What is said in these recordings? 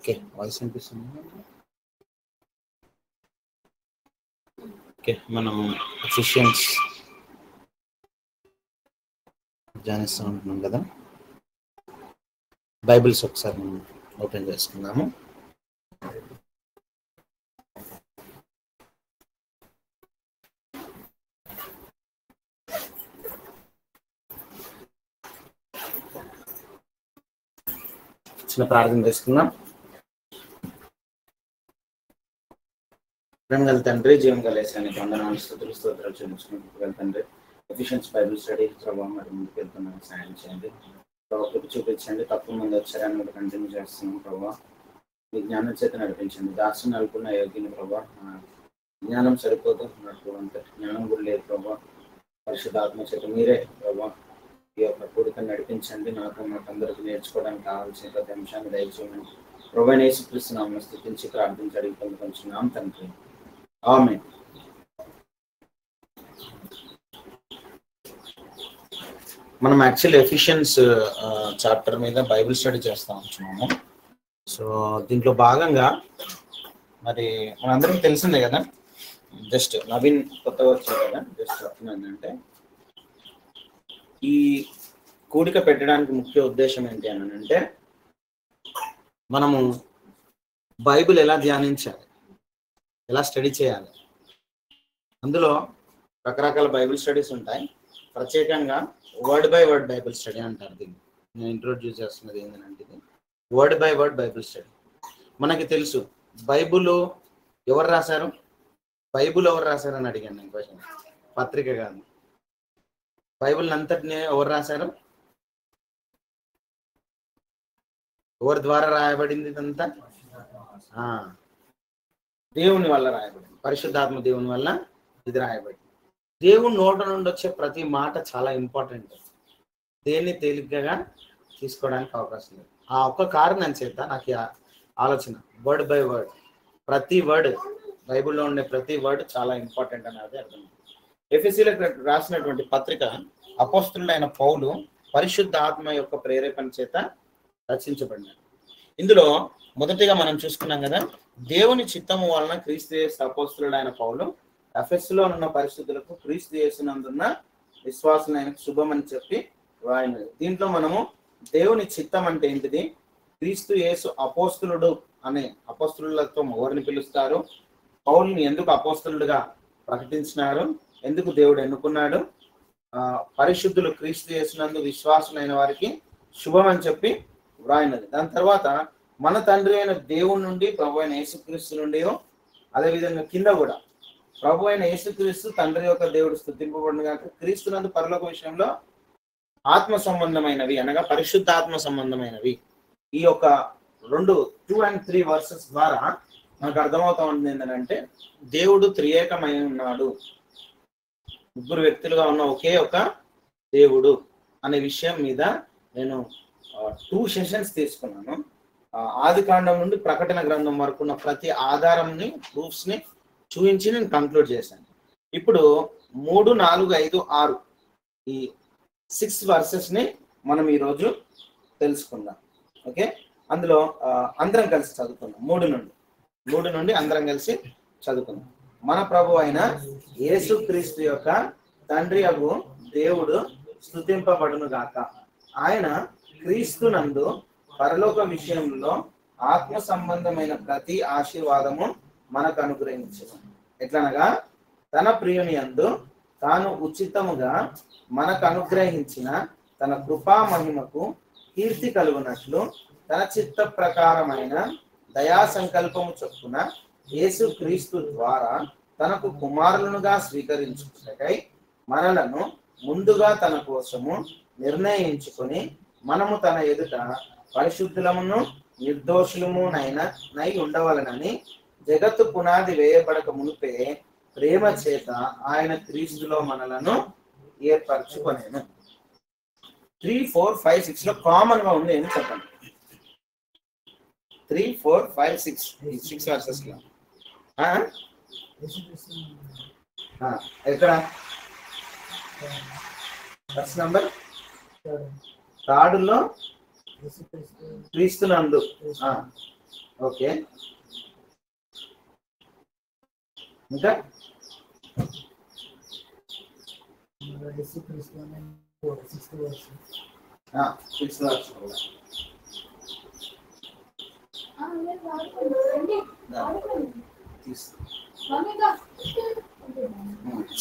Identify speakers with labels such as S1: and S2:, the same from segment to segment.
S1: Okay, voice వినిపిస్తుంది. Okay, మనం Ephesians ధ్యానిస్తూ ఉంటున్నాం కదా. బైబిల్స్ ఒకసారి మనం ఓపెన్ చేసుకుందాము. చిన్న ప్రార్థన చేసుకుందాం. ప్రేమ గల తండ్రి, జీవం గల యేసయ్యకి వందనాలు, స్తుతులు, స్తోత్రాలు చెల్లించుకుంటూ తండ్రి. ఎఫిషియన్స్ బైబిల్ స్టడీ ప్రభావం మరి ముందుకు వెళ్తున్నాను, సాయం చేయండి ప్రభావ. చూపించండి, తప్పు ముందు వచ్చారని మీరు కంటిన్యూ చేస్తున్నాం ప్రభావ. మీ జ్ఞానం చేత నడిపించండి. దాసుని అనుకున్న యోగిని ప్రభావ. జ్ఞానం సరిపోదు, అంత జ్ఞానం కూడా లేదు ప్రభావ. పరిశుద్ధాత్మ చేత మీరే ప్రభావ ఈ యొక్క కూడిక నడిపించండి. మాకందరికి నేర్చుకోవడానికి కావాల్సిన ప్రతి అంశాన్ని దయచేయమని ప్రభువైన యేసుక్రీస్తు నామమున స్తుతించి ప్రార్థించి అడిగి పొందుకొంచున్నాం తండ్రి, ఆమేన్. మనం యాక్చువల్లీ ఎఫిషియన్స్ చాప్టర్ మీద బైబిల్ స్టడీ చేస్తా ఉంటున్నాము. సో దీంట్లో భాగంగా మరి మనందరికీ తెలిసిందే కదా, జస్ట్ నవీన్ కొత్తగా వచ్చారు కదా, జస్ట్ చెప్తున్నానంటే ఈ కూడిక పెట్టడానికి ముఖ్య ఉద్దేశం ఏంటి అని అంటే, మనము బైబిల్ ఎలా ధ్యానించాలి, ఎలా స్టడీ చేయాలి. అందులో రకరకాల బైబిల్ స్టడీస్ ఉంటాయి. ప్రత్యేకంగా word by word Bible study అంటారు దీన్ని. నేను ఇంట్రొడ్యూస్ చేస్తున్నది ఏంటంటే ఇది word by word Bible study. మనకి తెలుసు బైబిల్ ఎవరు రాశారు, బైబిల్ ఎవరు రాశారని అడిగాను నేను క్వశ్చన్. పత్రిక కాదు, బైబిల్ అంతటిని ఎవరు రాశారు, ఎవరి ద్వారా రాయబడింది ఇదంతా? దేవుని వల్ల రాయబడింది, పరిశుద్ధాత్మ దేవుని వల్ల ఇది రాయబడింది. దేవుని నోట నుండి వచ్చే ప్రతి మాట చాలా ఇంపార్టెంట్. దేన్ని తేలికగా తీసుకోవడానికి అవకాశం లేదు. ఆ ఒక్క కారణం చేత నాకు ఆలోచన, వర్డ్ బై వర్డ్, ప్రతి వర్డ్ బైబిల్లో ఉండే ప్రతి వర్డ్ చాలా ఇంపార్టెంట్ అనేది అర్థం. ఎఫెసీలకు రాసినటువంటి పత్రిక అపోస్తలుడైన పౌలు పరిశుద్ధ ఆత్మ యొక్క ప్రేరేపణ చేత రచించబడినాడు. ఇందులో మొదటిగా మనం చూసుకున్నాం కదా, దేవుని చిత్తము వలన క్రీస్తు యేసు అపోస్తలుడైన పౌలు ఎఫెసులో ఉన్న పరిశుద్ధులకు క్రీస్తు యేసునందున్న విశ్వాసులైన శుభం అని చెప్పి రాయినది. దీంట్లో మనము దేవుని చిత్తం అంటే ఏంటిది, క్రీస్తు యేసు అపోస్తలుడు అనే అపోస్తలులతో ఎవరిని పిలుస్తారు, పౌలుని ఎందుకు అపోస్తలుడుగా ప్రకటించినారు, ఎందుకు దేవుడు ఎన్నుకున్నాడు, పరిశుద్ధులు క్రీస్తు యేసునందు విశ్వాసులైన వారికి శుభం అని చెప్పి వ్రాయినది. దాని తర్వాత మన తండ్రి అయిన దేవుని నుండి ప్రభు అయిన యేసుక్రీస్తు నుండి, అదేవిధంగా కింద కూడా ప్రభు అయిన యేసుక్రీస్తు తండ్రి యొక్క దేవుడు స్తుతింపబడిన కాక క్రీస్తునందు పరలోక విషయంలో ఆత్మ సంబంధమైనవి అనగా పరిశుద్ధాత్మ సంబంధమైనవి. ఈ యొక్క 2 and 3 వర్సెస్ ద్వారా మనకు అర్థమవుతా ఉంటుంది ఏంటంటే, దేవుడు త్రియేకమై ఉన్నాడు, ముగ్గురు వ్యక్తులుగా ఉన్న ఒకే ఒక దేవుడు అనే విషయం మీద నేను 2 సెషన్స్ తీసుకున్నాను. ఆది కాండం నుండి ప్రకటన గ్రంథం వరకు ఉన్న ప్రతి ఆధారంని, ప్రూఫ్స్ ని చూపించి నేను కంక్లూడ్ చేశాను. ఇప్పుడు 3, 4, 5, 6 ఈ 6 వర్సెస్ ని మనం ఈరోజు తెలుసుకుందాం. ఓకే, అందులో అందరం కలిసి చదువుకుందాం. 3 నుండి అందరం కలిసి చదువుకుందాం. మన ప్రభు అయిన యేసుక్రీస్తు యొక్క తండ్రి అగు దేవుడు స్తుతింపబడును గాక. ఆయన క్రీస్తునందు పరలోక విషయంలో ఆత్మ సంబంధమైన ప్రతి ఆశీర్వాదము మనకు అనుగ్రహించను. ఎట్లనగా తన ప్రియుని యందు తాను ఉచితముగా మనకు అనుగ్రహించిన తన కృపా మహిమకు కీర్తి కలుగునట్లు తన చిత్త ప్రకారమైన దయా సంకల్పము చొప్పున యేసు క్రీస్తు ద్వారా తనకు కుమారులుగా స్వీకరించుటకై మనలను ముందుగా తన కోసము నిర్ణయించుకొని మనము తన ఎదుట పరిశుద్ధులమును నిర్దోషులమునై ఉండవలనని జగత్తు పునాది వేయబడక మునిపే ప్రేమ చేత ఆయన క్రీస్తులో మనలను ఏర్పరచుకొనేను. 3, 4, 5, 6 లో కామన్ గా ఉంది అని చెప్పండి. 3, 4, 5, 6 వర్సెస్ లో ఎక్కడ వర్స్ నంబర్ 3 క్రీస్తునందు ఓకే, ఇంకా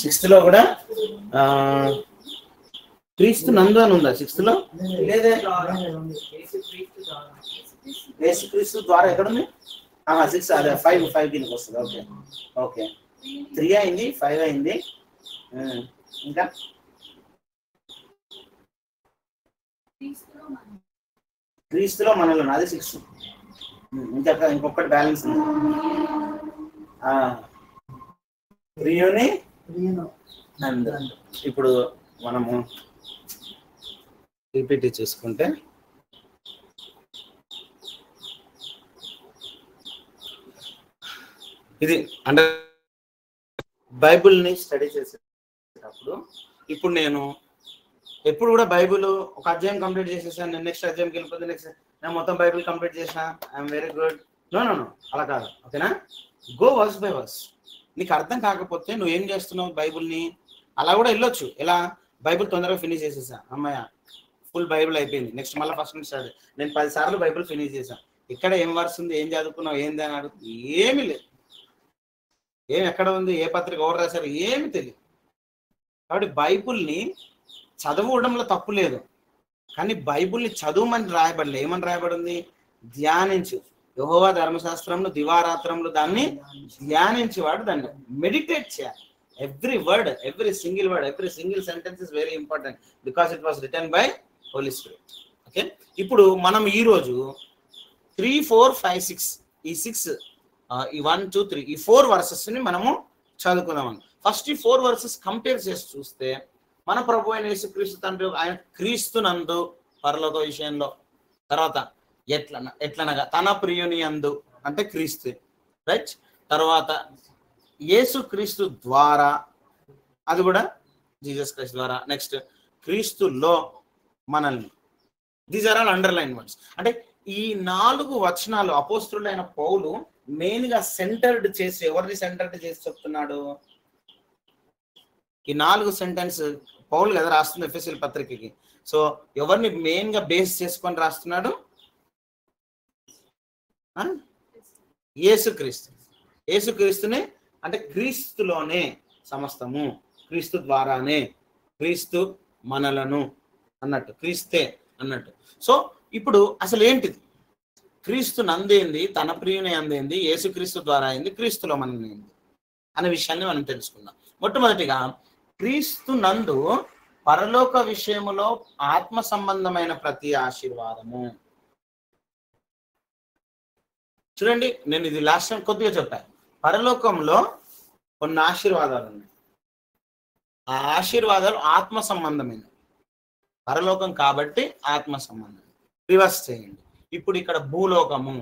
S1: సిక్స్త్ లో కూడా క్రీస్తు నందు అని ఉందా సిక్స్త్ లో? లేదే, యేసుక్రీస్తు ద్వారా ఎక్కడుంది? 6 అదే 5 దీనికి వస్తుంది. ఓకే ఓకే, 3 అయింది, 5 అయింది. ఇంకా క్రీస్తులో మనలో అది 6. ఇంకా ఇంకొకటి బ్యాలెన్స్ ఉంది. ప్రియుని నందు. ఇప్పుడు మనము పీపీటీ చూసుకుంటే ఇది అంటే బైబిల్ని స్టడీ చేసేటప్పుడు ఇప్పుడు నేను ఎప్పుడు కూడా బైబిల్ ఒక అధ్యాయం కంప్లీట్ చేసేసాను, నేను నెక్స్ట్ అధ్యాయంకి వెళ్ళిపోతే నెక్స్ట్ నేను మొత్తం బైబిల్ కంప్లీట్ చేసిన, I'm very good. No no no, అలా కాదు. ఓకేనా, గో వర్స్ బై వర్స్. నీకు అర్థం కాకపోతే నువ్వు ఏం చేస్తున్నావు, బైబిల్ని అలా కూడా వెళ్ళొచ్చు. ఎలా, బైబిల్ తొందరగా ఫినిష్ చేసేసా, అమ్మాయ ఫుల్ బైబిల్ అయిపోయింది, నెక్స్ట్ మళ్ళీ ఫస్ట్ నుంచి స్టార్ట్. నేను 10 సార్లు బైబిల్ ఫినిష్ చేశాను. ఇక్కడ ఏం వర్స్ ఉంది, ఏం చదువుకున్నావు, ఏంది అని అడుగుతుంది, ఏమీ లేదు. ఏం ఎక్కడ ఉంది, ఏ పత్రిక ఎవరు రాశారు, ఏమి తెలియదు. కాబట్టి బైబిల్ని చదవడంలో తప్పు లేదు, కానీ బైబిల్ని చదువుమని రాయబడలే. ఏమని రాయబడింది? ధ్యానించు, యెహోవా ధర్మశాస్త్రంలో దివారాత్రంలో దాన్ని ధ్యానించేవాడు, దాన్ని మెడిటేట్ చేయాలి. Every word, every single word, every single sentence is very important because it was written by holy spirit. Okay, ఇప్పుడు మనం ఈరోజు 3, 4, 5, 6 ఈ 6 ఈ 1, 2, 3 ఈ 4 వర్సెస్ని మనము చదువుకుందామని. ఫస్ట్ ఈ 4 వర్సెస్ కంపేర్ చేసి చూస్తే మన ప్రభు అయిన యేసుక్రీస్తు తండ్రి ఆయన క్రీస్తు నందు పరలోక విషయంలో, తర్వాత ఎట్లనగా తన ప్రియుని యందు అంటే క్రీస్తు, రైట్. తర్వాత యేసుక్రీస్తు ద్వారా, అది కూడా జీసస్ క్రైస్ట్ ద్వారా. నెక్స్ట్ క్రీస్తులో మనల్ని. These are all underline words. అంటే ఈ 4 వచనాలు అపోస్తులైన పౌలు మెయిన్ గా సెంటర్డ్ చేసి, ఎవరిని సెంటర్డ్ చేసి చెప్తున్నాడు? ఈ 4 సెంటెన్స్ పౌలు కదా రాస్తుంది ఎఫెసీయుల పత్రికకి. సో ఎవరిని మెయిన్ గా బేస్ చేసుకొని రాస్తున్నాడు? యేసుక్రీస్తు. యేసుక్రీస్తునే అంటే క్రీస్తులోనే సమస్తము, క్రీస్తు ద్వారానే, క్రీస్తు మనలను అన్నట్టు, క్రీస్తే అన్నట్టు. సో ఇప్పుడు అసలు ఏంటిది? క్రీస్తు నందేంది, తన ప్రియుని అందేంది, యేసుక్రీస్తు ద్వారా అయింది, క్రీస్తులో మనల్ని ఏంది అనే విషయాన్ని మనం తెలుసుకుందాం. మొట్టమొదటిగా క్రీస్తు నందు పరలోక విషయములో ఆత్మ సంబంధమైన ప్రతి ఆశీర్వాదము. చూడండి, నేను ఇది లాస్ట్ టైం కొద్దిగా చెప్పాను. పరలోకంలో కొన్ని ఆశీర్వాదాలు ఉన్నాయి. ఆ ఆశీర్వాదాలు ఆత్మ సంబంధమైన, పరలోకం కాబట్టి ఆత్మ సంబంధం. రివర్స్ చేయండి. ఇప్పుడు ఇక్కడ భూలోకము,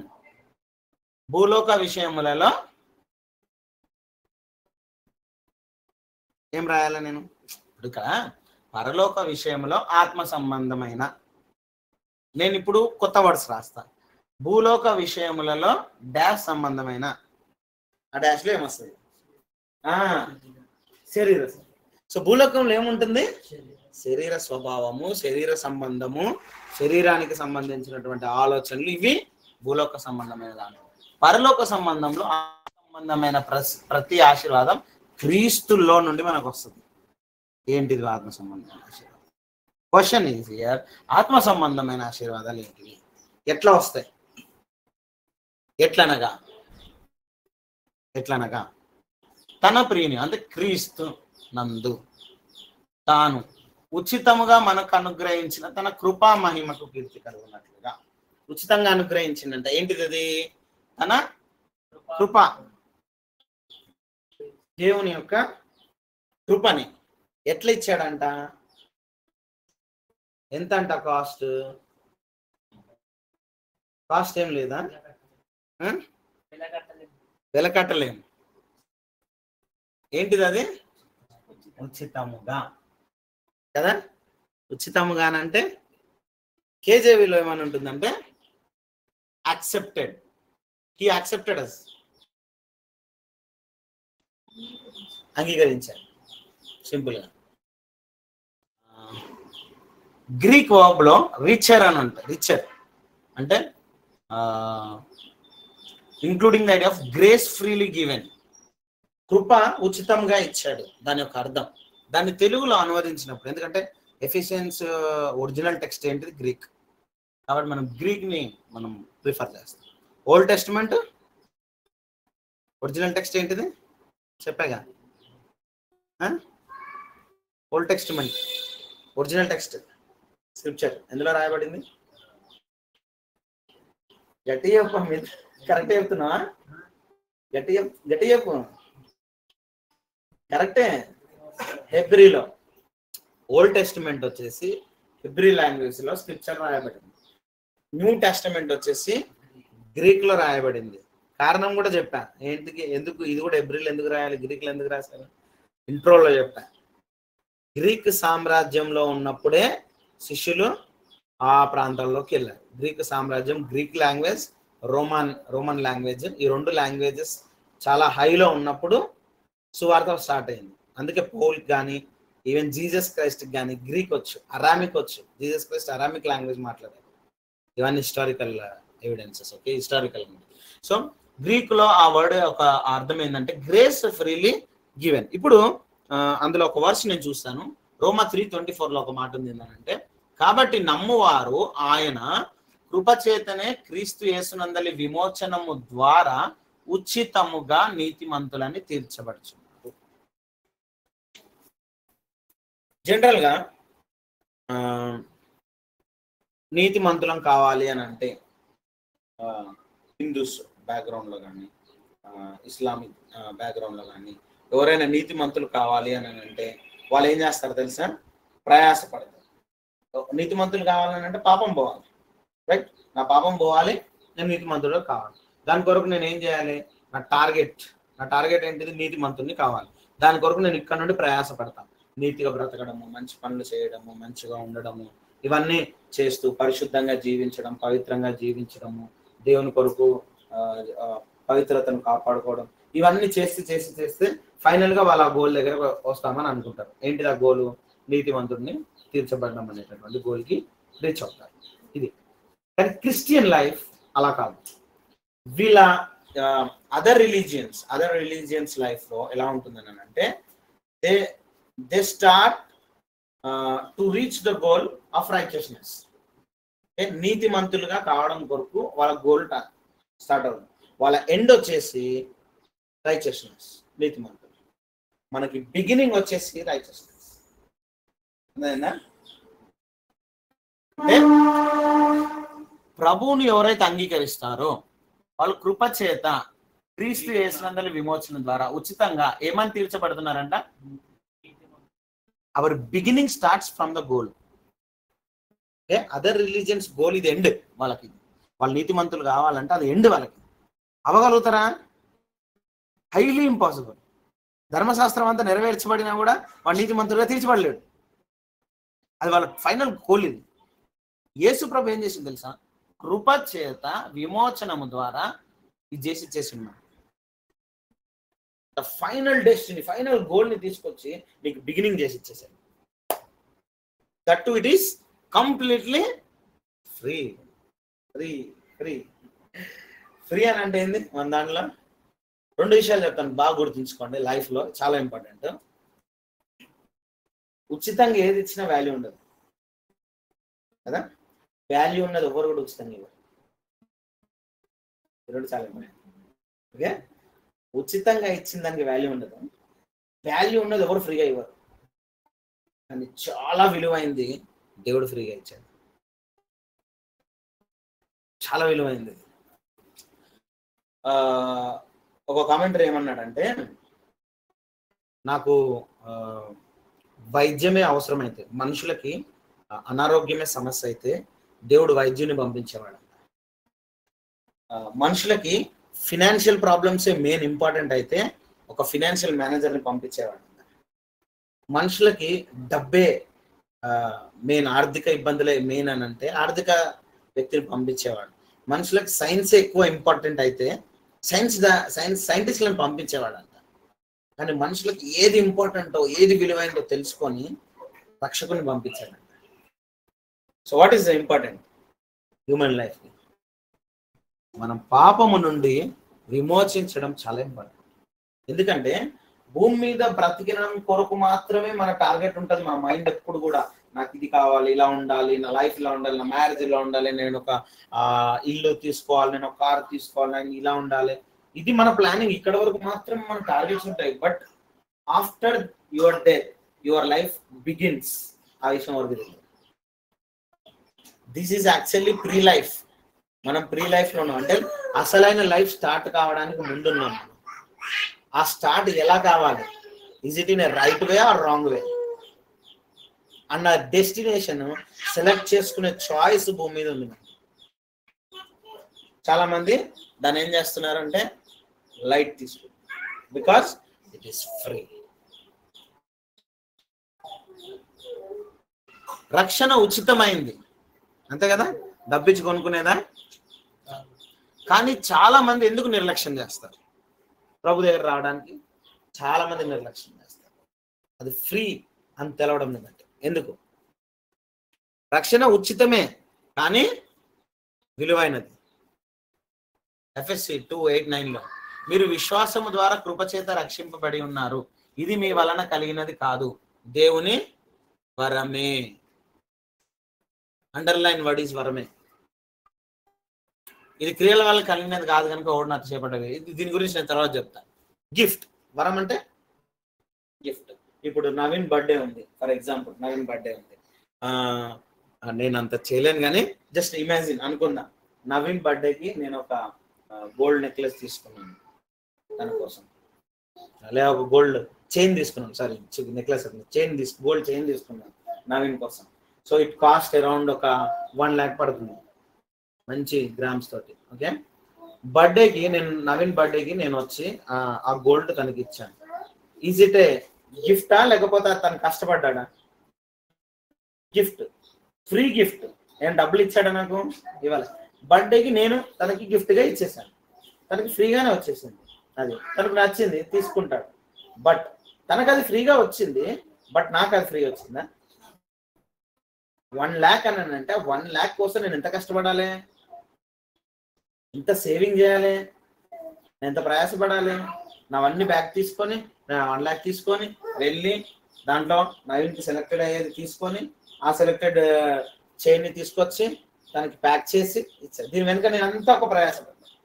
S1: భూలోక విషయములలో ఏం రాయాలి నేను? ఇప్పుడు ఇక్కడ పరలోక విషయంలో ఆత్మ సంబంధమైన, నేను ఇప్పుడు కొత్త వర్డ్స్ రాస్తాను. భూలోక విషయములలో డాష్ సంబంధమైన, ఆ డాష్లో ఏమొస్తుంది? శరీర. సో భూలోకంలో ఏముంటుంది? శరీర స్వభావము, శరీర సంబంధము, శరీరానికి సంబంధించినటువంటి ఆలోచనలు, ఇవి భూలోక సంబంధమైన దాని. పరలోక సంబంధంలో సంబంధమైన ప్రతి ఆశీర్వాదం క్రీస్తుల్లో నుండి మనకు వస్తుంది. ఏంటిది ఆత్మ సంబంధమైన ఆశీర్వాదం? క్వశ్చన్ ఈజ్ హియర్, ఆత్మ సంబంధమైన ఆశీర్వాదాలు ఏంటివి, ఎట్లా వస్తాయి? ఎట్లనగా తన ప్రియుని అంటే క్రీస్తు నందు తాను ఉచితముగా మనకు అనుగ్రహించిన తన కృపా మహిమకు కీర్తి కలుగునట్లుగా. ఉచితంగా అనుగ్రహించిందంట. ఏంటిది అది? తన కృప, దేవుని యొక్క కృపని ఎట్లా ఇచ్చాడంట? ఎంత అంట కాస్ట్? కాస్ట్ ఏం లేదా? వెలకట్టలేము. ఏంటిది అది? ఉచితముగా కదా. ఉచితముగానంటే కేజేవిలో ఏమని ఉంటుందంటే యాక్సెప్టెడ్, హీ యాక్సెప్టెడ్ అస్, అంగీకరించాడు. సింపుల్గా గ్రీక్ వర్బ్ లో రిచర్ అని ఉంటుంది. రిచర్ అంటే including the idea of grace freely given, కృప ఉచితంగా ఇచ్చాడు దాని యొక్క అర్థం. దాన్ని తెలుగులో అనువదించినప్పుడు, ఎందుకంటే ఎఫిషియన్స్ ఒరిజినల్ టెక్స్ట్ ఏంటిది గ్రీక్, కాబట్టి మనం గ్రీక్ని మనం ప్రిఫర్ చేస్తాం. ఓల్డ్ టెస్టిమెంట్ ఒరిజినల్ టెక్స్ట్ ఏంటిది చెప్పాగా, old testament original text scripture ఎందులో రాయబడింది? గట్టి చెప్పు, మీరు కరెక్ట్ చెప్తున్నావా? గట్టి చెప్పు. కరెక్టే, హెబ్రీలో. ఓల్డ్ టెస్టిమెంట్ వచ్చేసి హెబ్రీ లాంగ్వేజ్ లో స్క్రిప్చర్ రాయబడింది. న్యూ టెస్టిమెంట్ వచ్చేసి గ్రీక్ లో రాయబడింది. కారణం కూడా చెప్పా, ఎందుకు ఇది కూడా హెబ్రీలో ఎందుకు రాయాలి, గ్రీక్ లో ఎందుకు రాశారు, ఇంట్రోలో చెప్పా. గ్రీక్ సామ్రాజ్యంలో ఉన్నప్పుడే శిష్యులు ఆ ప్రాంతాల్లోకి వెళ్ళారు. గ్రీక్ సామ్రాజ్యం, గ్రీక్ లాంగ్వేజ్, రోమన్ లాంగ్వేజ్, ఈ రెండు లాంగ్వేజెస్ చాలా హైలో ఉన్నప్పుడు సువార్త స్టార్ట్ అయింది. అందుకే పౌల్ కానీ ఈవెన్ జీసస్ క్రైస్ట్ కానీ గ్రీక్ వచ్చు, అరామిక్ వచ్చు. జీసస్ క్రైస్ట్ అరామిక్ లాంగ్వేజ్ మాట్లాడారు. ఇవన్నీ historical evidences. Okay, historical. So Greek లో ఆ వర్డ్ ఒక అర్థం ఏంటంటే గ్రేస్ ఫ్రీలీ గివెన్. ఇప్పుడు అందులో ఒక వర్స్ నేను చూస్తాను. రోమా 3:24 లో ఒక మాట ఉంది ఏంటంటే, కాబట్టి నమ్మువారు ఆయన కృపచేతనే క్రీస్తు యేసునందలి విమోచనము ద్వారా ఉచితముగా నీతిమంతులని తీర్చబడుచున్నారు. జనరల్ గా నీతిమంతులం కావాలి అని అంటే హిందూస్ బ్యాక్గ్రౌండ్ లో కానీ ఇస్లామిక్ బ్యాక్గ్రౌండ్ లో కానీ ఎవరైనా నీతిమంతులు కావాలి అని అంటే వాళ్ళు ఏం చేస్తారు తెలుసా? ప్రయాసపడతారు. నీతిమంతులు కావాలని అంటే పాపం పోవాలి, రైట్? నా పాపం పోవాలి, నేను నీతిమంతుడు కావాలి. దాని కొరకు నేను ఏం చేయాలి? నా టార్గెట్ ఏంటిది? నీతిమంతుడిని కావాలి. దాని కొరకు నేను ఇక్కడ నుండి ప్రయాసపడతాను. నీతిగా బ్రతకడము, మంచి పనులు చేయడము, మంచిగా ఉండడము, ఇవన్నీ చేస్తూ పరిశుద్ధంగా జీవించడం, పవిత్రంగా జీవించడము, దేవుని కొరకు పవిత్రతను కాపాడుకోవడం, ఇవన్నీ చేస్తే ఫైనల్ గా వాళ్ళ గోల్ దగ్గర వస్తామని అనుకుంటారు. ఏంటిది ఆ గోలు? నీతిమంతుడిని తీర్చబడడం అనేటటువంటి గోల్ కి రీచ్ అవుతారు. ఇది. కానీ క్రిస్టియన్ లైఫ్ అలా కాదు. వీళ్ళ అదర్ రిలీజియన్స్ లైఫ్ లో ఎలా ఉంటుందని అంటే they start to reach the goal of righteousness. నీతిమంతులుగా కావడం కొరకు వాళ్ళ గోల్ స్టార్ట్ అవుతుంది. వాళ్ళ ఎండ్ వచ్చేసి రైచియస్నెస్, నీతిమంతులు. మనకి బిగినింగ్ వచ్చేసి రైచియస్నెస్. ప్రభువుని ఎవరైతే అంగీకరిస్తారో వాళ్ళు కృప చేత క్రీస్తు యేసునందలి విమోచన ద్వారా ఉచితంగా ఏమని తీర్చబడుతున్నారంట? Our beginning starts from the goal. Okay, other religions goal ఇది ఎండ్. వాళ్ళకి వాళ్ళు నీతిమంతులు కావాలంటే అది ఎండ్. వాళ్ళకి అవ్వగలుగుతారా? Highly impossible. ధర్మశాస్త్రం అంతా నెరవేర్చబడినా కూడా వాడు నీతిమంతులుగా తీర్చబడలేడు. అది వాళ్ళ ఫైనల్ గోల్. ఇది యేసు ప్రభు ఏం చేసింది తెలుసా? కృప చేత విమోచనము ద్వారా ఇది చేసి ఉన్నాడు. ఫైనల్ డెస్టినీ, ఫైనల్ గోల్ ని తీసుకొచ్చి నీకు బిగినింగ్ చేసి ఇచ్చేసాడు. That to it is completely free. Free free free అని అంటే ఏంది? మన దాంట్లో 2 విషయాలు చెప్తాను, బాగా గుర్తుంచుకోండి. లైఫ్ లో చాలా ఇంపార్టెంట్. ఉచితంగా ఏది ఇచ్చినా వాల్యూ ఉండదు కదా. వాల్యూ ఉన్నది ఎవరు కూడా ఉచితంగా ఇవ్వరు. చాలా ఇంపార్టెంట్. ఓకే, ఉచితంగా ఇచ్చిన దానికి వాల్యూ ఉండదు. వాల్యూ ఉన్నది ఎవరు ఫ్రీగా ఇవ్వరు. కానీ చాలా విలువైంది దేవుడు ఫ్రీగా ఇచ్చాడు. చాలా విలువైంది. ఒక కామెంటరీ ఏమన్నాడంటే, నాకు వైద్యమే అవసరమైతే, మనుషులకి అనారోగ్యమే సమస్య అయితే దేవుడు వైద్యుని పంపించేవాడు. మనుషులకి ఫినాన్షియల్ ప్రాబ్లమ్సే మెయిన్ ఇంపార్టెంట్ అయితే ఒక ఫినాన్షియల్ మేనేజర్ని పంపించేవాడు. మనుషులకి డబ్బే మెయిన్, ఆర్థిక ఇబ్బందులే మెయిన్ అని అంటే ఆర్థిక వ్యక్తిని పంపించేవాడు. మనుషులకు సైన్స్ ఎక్కువ ఇంపార్టెంట్ అయితే సైంటిస్టులను పంపించేవాడంట. కానీ మనుషులకు ఏది ఇంపార్టెంటో ఏది విలువైనదో తెలుసుకొని రక్షకుని పంపించాడంట. So what is the important? Human life. మనం పాపము నుండి విమోచించడం చాలా ఇంపార్టెంట్. ఎందుకంటే భూమి మీద బ్రతికినం కొరకు మాత్రమే మన టార్గెట్ ఉంటుంది. మన మైండ్ ఎప్పుడు కూడా నాకు ఇది కావాలి, ఇలా ఉండాలి, నా లైఫ్ ఇలా ఉండాలి, నా మ్యారేజ్ ఇలా ఉండాలి, నేను ఒక ఇల్లు తీసుకోవాలి, నేను ఒక కార్ తీసుకోవాలి, నేను ఇలా ఉండాలి. ఇది మన ప్లానింగ్. ఇక్కడ వరకు మాత్రమే మన టార్గెట్స్ ఉంటాయి. But after your death your life begins. ఆ విషయం వరకు తెలియదు. This is actually pre life. మనం ప్రీ లైఫ్ లో ఉన్నాం. అంటే అసలైన లైఫ్ స్టార్ట్ కావడానికి ముందున్నాం. ఆ స్టార్ట్ ఎలా కావాలి? Is it in a right way or wrong way అన్న డెస్టినేషన్ సెలెక్ట్ చేసుకునే చాయిస్ భూమి మీద ఉంది. చాలా మంది దాన్ని ఏం చేస్తున్నారంటే లైట్ తీసుకుంటారు. Because it is free. రక్షణ ఉచితమైంది, అంతే కదా? డబ్బిచ్చి కొనుక్కునేదా? కానీ చాలా మంది ఎందుకు నిర్లక్ష్యం చేస్తారు? ప్రభు దగ్గర రావడానికి చాలా మంది నిర్లక్ష్యం చేస్తారు. అది ఫ్రీ అని తెలవడం లేదంటే ఎందుకు? రక్షణ ఉచితమే కానీ విలువైనది. ఎఫెసీ 2:8-9లో మీరు విశ్వాసము ద్వారా కృపచేత రక్షింపబడి ఉన్నారు, ఇది మీ వలన కలిగినది కాదు, దేవుని వరమే. అండర్లైన్ వర్డ్ ఈజ్ వరమే. ఇది క్రియల వల్ల కలిగినది కాదు కనుక ఓడి నాకు చేపట్టదు. దీని గురించి నేను తర్వాత చెప్తాను. గిఫ్ట్. వరం అంటే గిఫ్ట్. ఇప్పుడు నవీన్ బర్త్డే ఉంది, ఫర్ ఎగ్జాంపుల్ నవీన్ బర్త్డే ఉంది. నేను అంత చేయలేను కానీ జస్ట్ ఇమాజిన్ అనుకున్నా, నవీన్ బర్త్డేకి నేను ఒక గోల్డ్ నెక్లెస్ తీసుకున్నాను తన కోసం, లేదా ఒక గోల్డ్ చైన్ తీసుకున్నాను. సారీ, నెక్లెస్ గోల్డ్ చైన్ తీసుకున్నాను నవీన్ కోసం. సో ఇట్ కాస్ట్ అరౌండ్ ఒక 1 lakh పడుతుంది, మంచి గ్రామ్స్ తోటి. ఓకే, బర్త్డేకి నవీన్ బర్త్డేకి నేను వచ్చి ఆ గోల్డ్ తనకి ఇచ్చాను. ఈజ్ ఇట్ ఏ గిఫ్టా లేకపోతే తను కష్టపడ్డా? Gift, free gift. ఏం డబ్బులు ఇచ్చాడా నాకు? ఇవ్వాలి. బర్త్డేకి నేను తనకి గిఫ్ట్గా ఇచ్చేసాను, తనకి ఫ్రీగానే వచ్చేసింది. అది తనకు నచ్చింది, తీసుకుంటాడు. బట్ తనకు అది ఫ్రీగా వచ్చింది, బట్ నాకు అది ఫ్రీ వచ్చిందా? 1 lakh అని అంటే 1 lakh కోసం నేను ఎంత కష్టపడాలి, ఎంత సేవింగ్ చేయాలి, ఎంత ప్రయాసపడాలి. నావన్నీ బ్యాగ్ తీసుకొని 1 lakh తీసుకొని వెళ్ళి దాంట్లో నవీన్కి సెలెక్టెడ్ అయ్యేది తీసుకొని ఆ సెలెక్టెడ్ చైన్ని తీసుకొచ్చి తనకి ప్యాక్ చేసి ఇచ్చాను. దీని వెనుక నేను అంతా ఒక ప్రయాసపడ్డాను.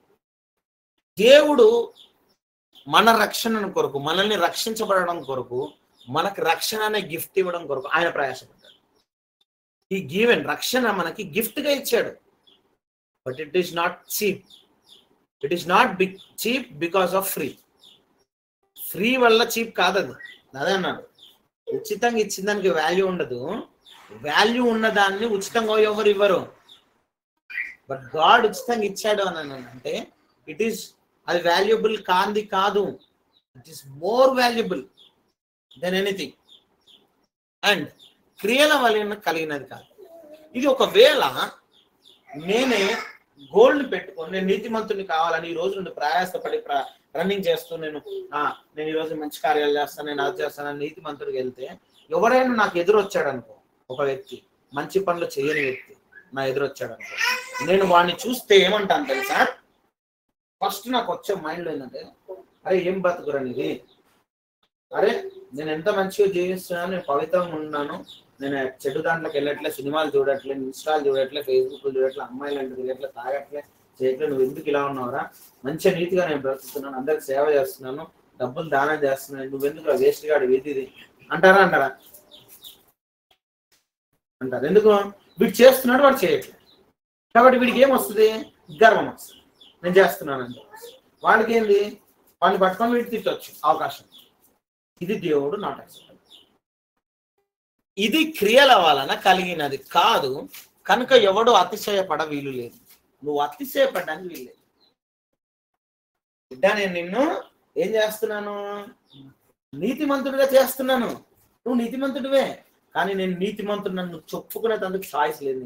S1: దేవుడు మన రక్షణ కొరకు, మనల్ని రక్షించబడడం కొరకు, మనకు రక్షణ అనే గిఫ్ట్ ఇవ్వడం కొరకు ఆయన ప్రయాసపడ్డాడు. ఈ గివెన్ రక్షణ మనకి గిఫ్ట్గా ఇచ్చాడు. But it is not cheap. It is not cheap because of free. Free వల్ల చీప్ కాదు అది. అదే అన్నాడు, ఉచితంగా ఇచ్చిన దానికి వాల్యూ ఉండదు, వాల్యూ ఉన్న దాన్ని ఉచితంగా ఎవరు ఇవ్వరు. బట్ గాడ్ ఉచితంగా ఇచ్చాడు అని అంటే ఇట్ ఈస్, అది వాల్యుబుల్ కాదు, it is more valuable than anything. And క్రియల వలన కలిగినది కాదు. ఇది ఒకవేళ నేనే గోల్డ్ పెట్టుకొని నేను నీతిమంతుని కావాలని ఈ రోజు నుండి ప్రయాసపడి రన్నింగ్ చేస్తూ నేను ఈరోజు మంచి కార్యాలు చేస్తాను, నేను అది చేస్తాను, నీతిమంతుడికి వెళ్తే ఎవరైనా నాకు ఎదురొచ్చాడు అనుకో, ఒక వ్యక్తి మంచి పనులు చేయని వ్యక్తి నా ఎదురొచ్చాడు అనుకో, నేను వాడిని చూస్తే ఏమంటాను తెలుసా? ఫస్ట్ నాకు వచ్చే మైండ్లో ఏంటంటే, అరే ఏం బతుకురనిది, అరే నేను ఎంత మంచిగా జీవిస్తున్నాను, నేను పవిత్రంగా ఉన్నాను, నేను చెడు దాంట్లోకి వెళ్ళట్లే, సినిమాలు చూడట్లే, ఇన్స్టాల్ చూడట్లే, ఫేస్బుక్ చూడట్లే, అమ్మాయిలు అంటే తిరగట్లే, తాగట్లే, చేయట్లే, నువ్వు ఎందుకు ఇలా ఉన్నావురా, మంచిగా నీతిగా నేను బ్రతుకుతున్నాను, అందరికి సేవ చేస్తున్నాను, డబ్బులు దానం చేస్తున్నాను, నువ్వెందుకు వేస్ట్ గాడు వీటిది అంటారా? అంటారు. ఎందుకు? వీడు చేస్తున్నాడు, వాడు చేయట్లేదు. కాబట్టి వీడికి ఏమొస్తుంది? గర్వం వస్తుంది, నేను చేస్తున్నాను అంటే. వాళ్ళకి ఏంది? వాడిని పట్టుకొని వీడు తిట్టవచ్చు అవకాశం. ఇది దేవుడు నాట్ యాక్సెప్టబుల్. ఇది క్రియల వలన కలిగినది కాదు కనుక ఎవడు అతిశయపడ వీలు లేదు. నువ్వు అతిశయపడడానికి వీలు లేదు. బిడ్డ, నేను నిన్ను ఏం చేస్తున్నాను? నీతిమంతుడిగా చేస్తున్నాను. నువ్వు నీతిమంతుడివే, కానీ నేను నీతిమంతుడు నన్ను చెప్పుకునేందుకు ఛాయిస్ లేదు.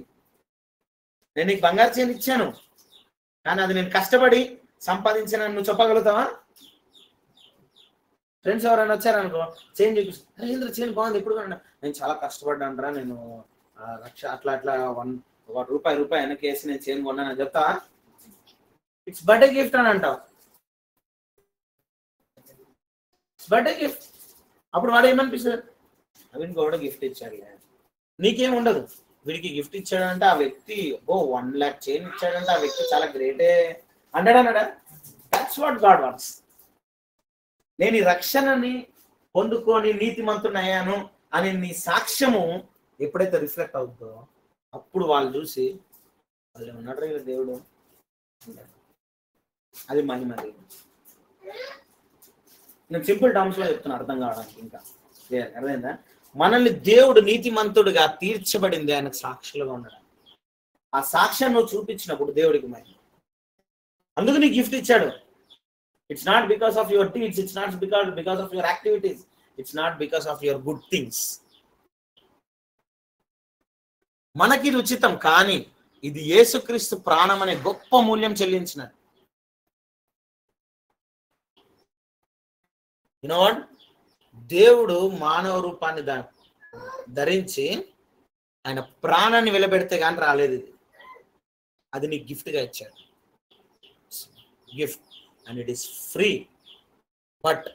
S1: నేను నీకు బంగారు చైన్ ఇచ్చాను, కానీ అది నేను కష్టపడి సంపాదించిన నువ్వు చెప్పగలుగుతావా? ఫ్రెండ్స్ ఎవరైనా వచ్చారనుకో, చైన్ చూపిస్తాను, ఏంద్ర చైన్ బాగుంది, ఎప్పుడు కొన్నా? నేను చాలా కష్టపడ్డానరా, నేను లక్ష అట్లా అట్లా రూపాయి వెనకేసి నేను చైన్ కొన్నానని చెప్తావా? ఇట్స్ బర్త్డే గిఫ్ట్ అని అంటావు. It's birthday gift. అప్పుడు వాడు ఏమనిపిస్తుంది, వీడికి కూడా గిఫ్ట్ ఇచ్చాడు, నీకేం ఉండదు. వీడికి గిఫ్ట్ ఇచ్చాడంటే ఆ వ్యక్తి 1 lakh చైన్ ఇచ్చాడంటే ఆ వ్యక్తి చాలా గ్రేటే అన్నాడా? That's what God wants. నేను ఈ రక్షణని పొందుకొని నీతిమంతుని అయ్యాను అని నీ సాక్ష్యము ఎప్పుడైతే రిఫ్లెక్ట్ అవుతుందో అప్పుడు వాళ్ళు చూసి వాళ్ళు ఉన్నాడు దేవుడు, అది మహిమ. నేను సింపుల్ టర్మ్స్ లో చెప్తున్నా అర్థం కావడానికి. ఇంకా అర్థమైందా? మనల్ని దేవుడు నీతిమంతుడిగా తీర్చబడింది ఆయనకు సాక్షులుగా ఉండడం. ఆ సాక్ష్యం నువ్వు చూపించినప్పుడు దేవుడికి మహిమ. అందుకు నీకు గిఫ్ట్ ఇచ్చాడు. It's not because of your deeds, it's not because of your activities, it's not because of your good things. మనకి ఇది ఉచితం, కానీ ఇది యేసుక్రీస్తు ప్రాణం అనే గొప్ప మూల్యం చెల్లించిన. దేవుడు మానవ రూపాన్ని ధరించి ఆయన ప్రాణాన్ని వెలబెడితే కానీ రాలేదు. ఇది అది నీకు గిఫ్ట్ గా ఇచ్చాడు. Gift and it is free but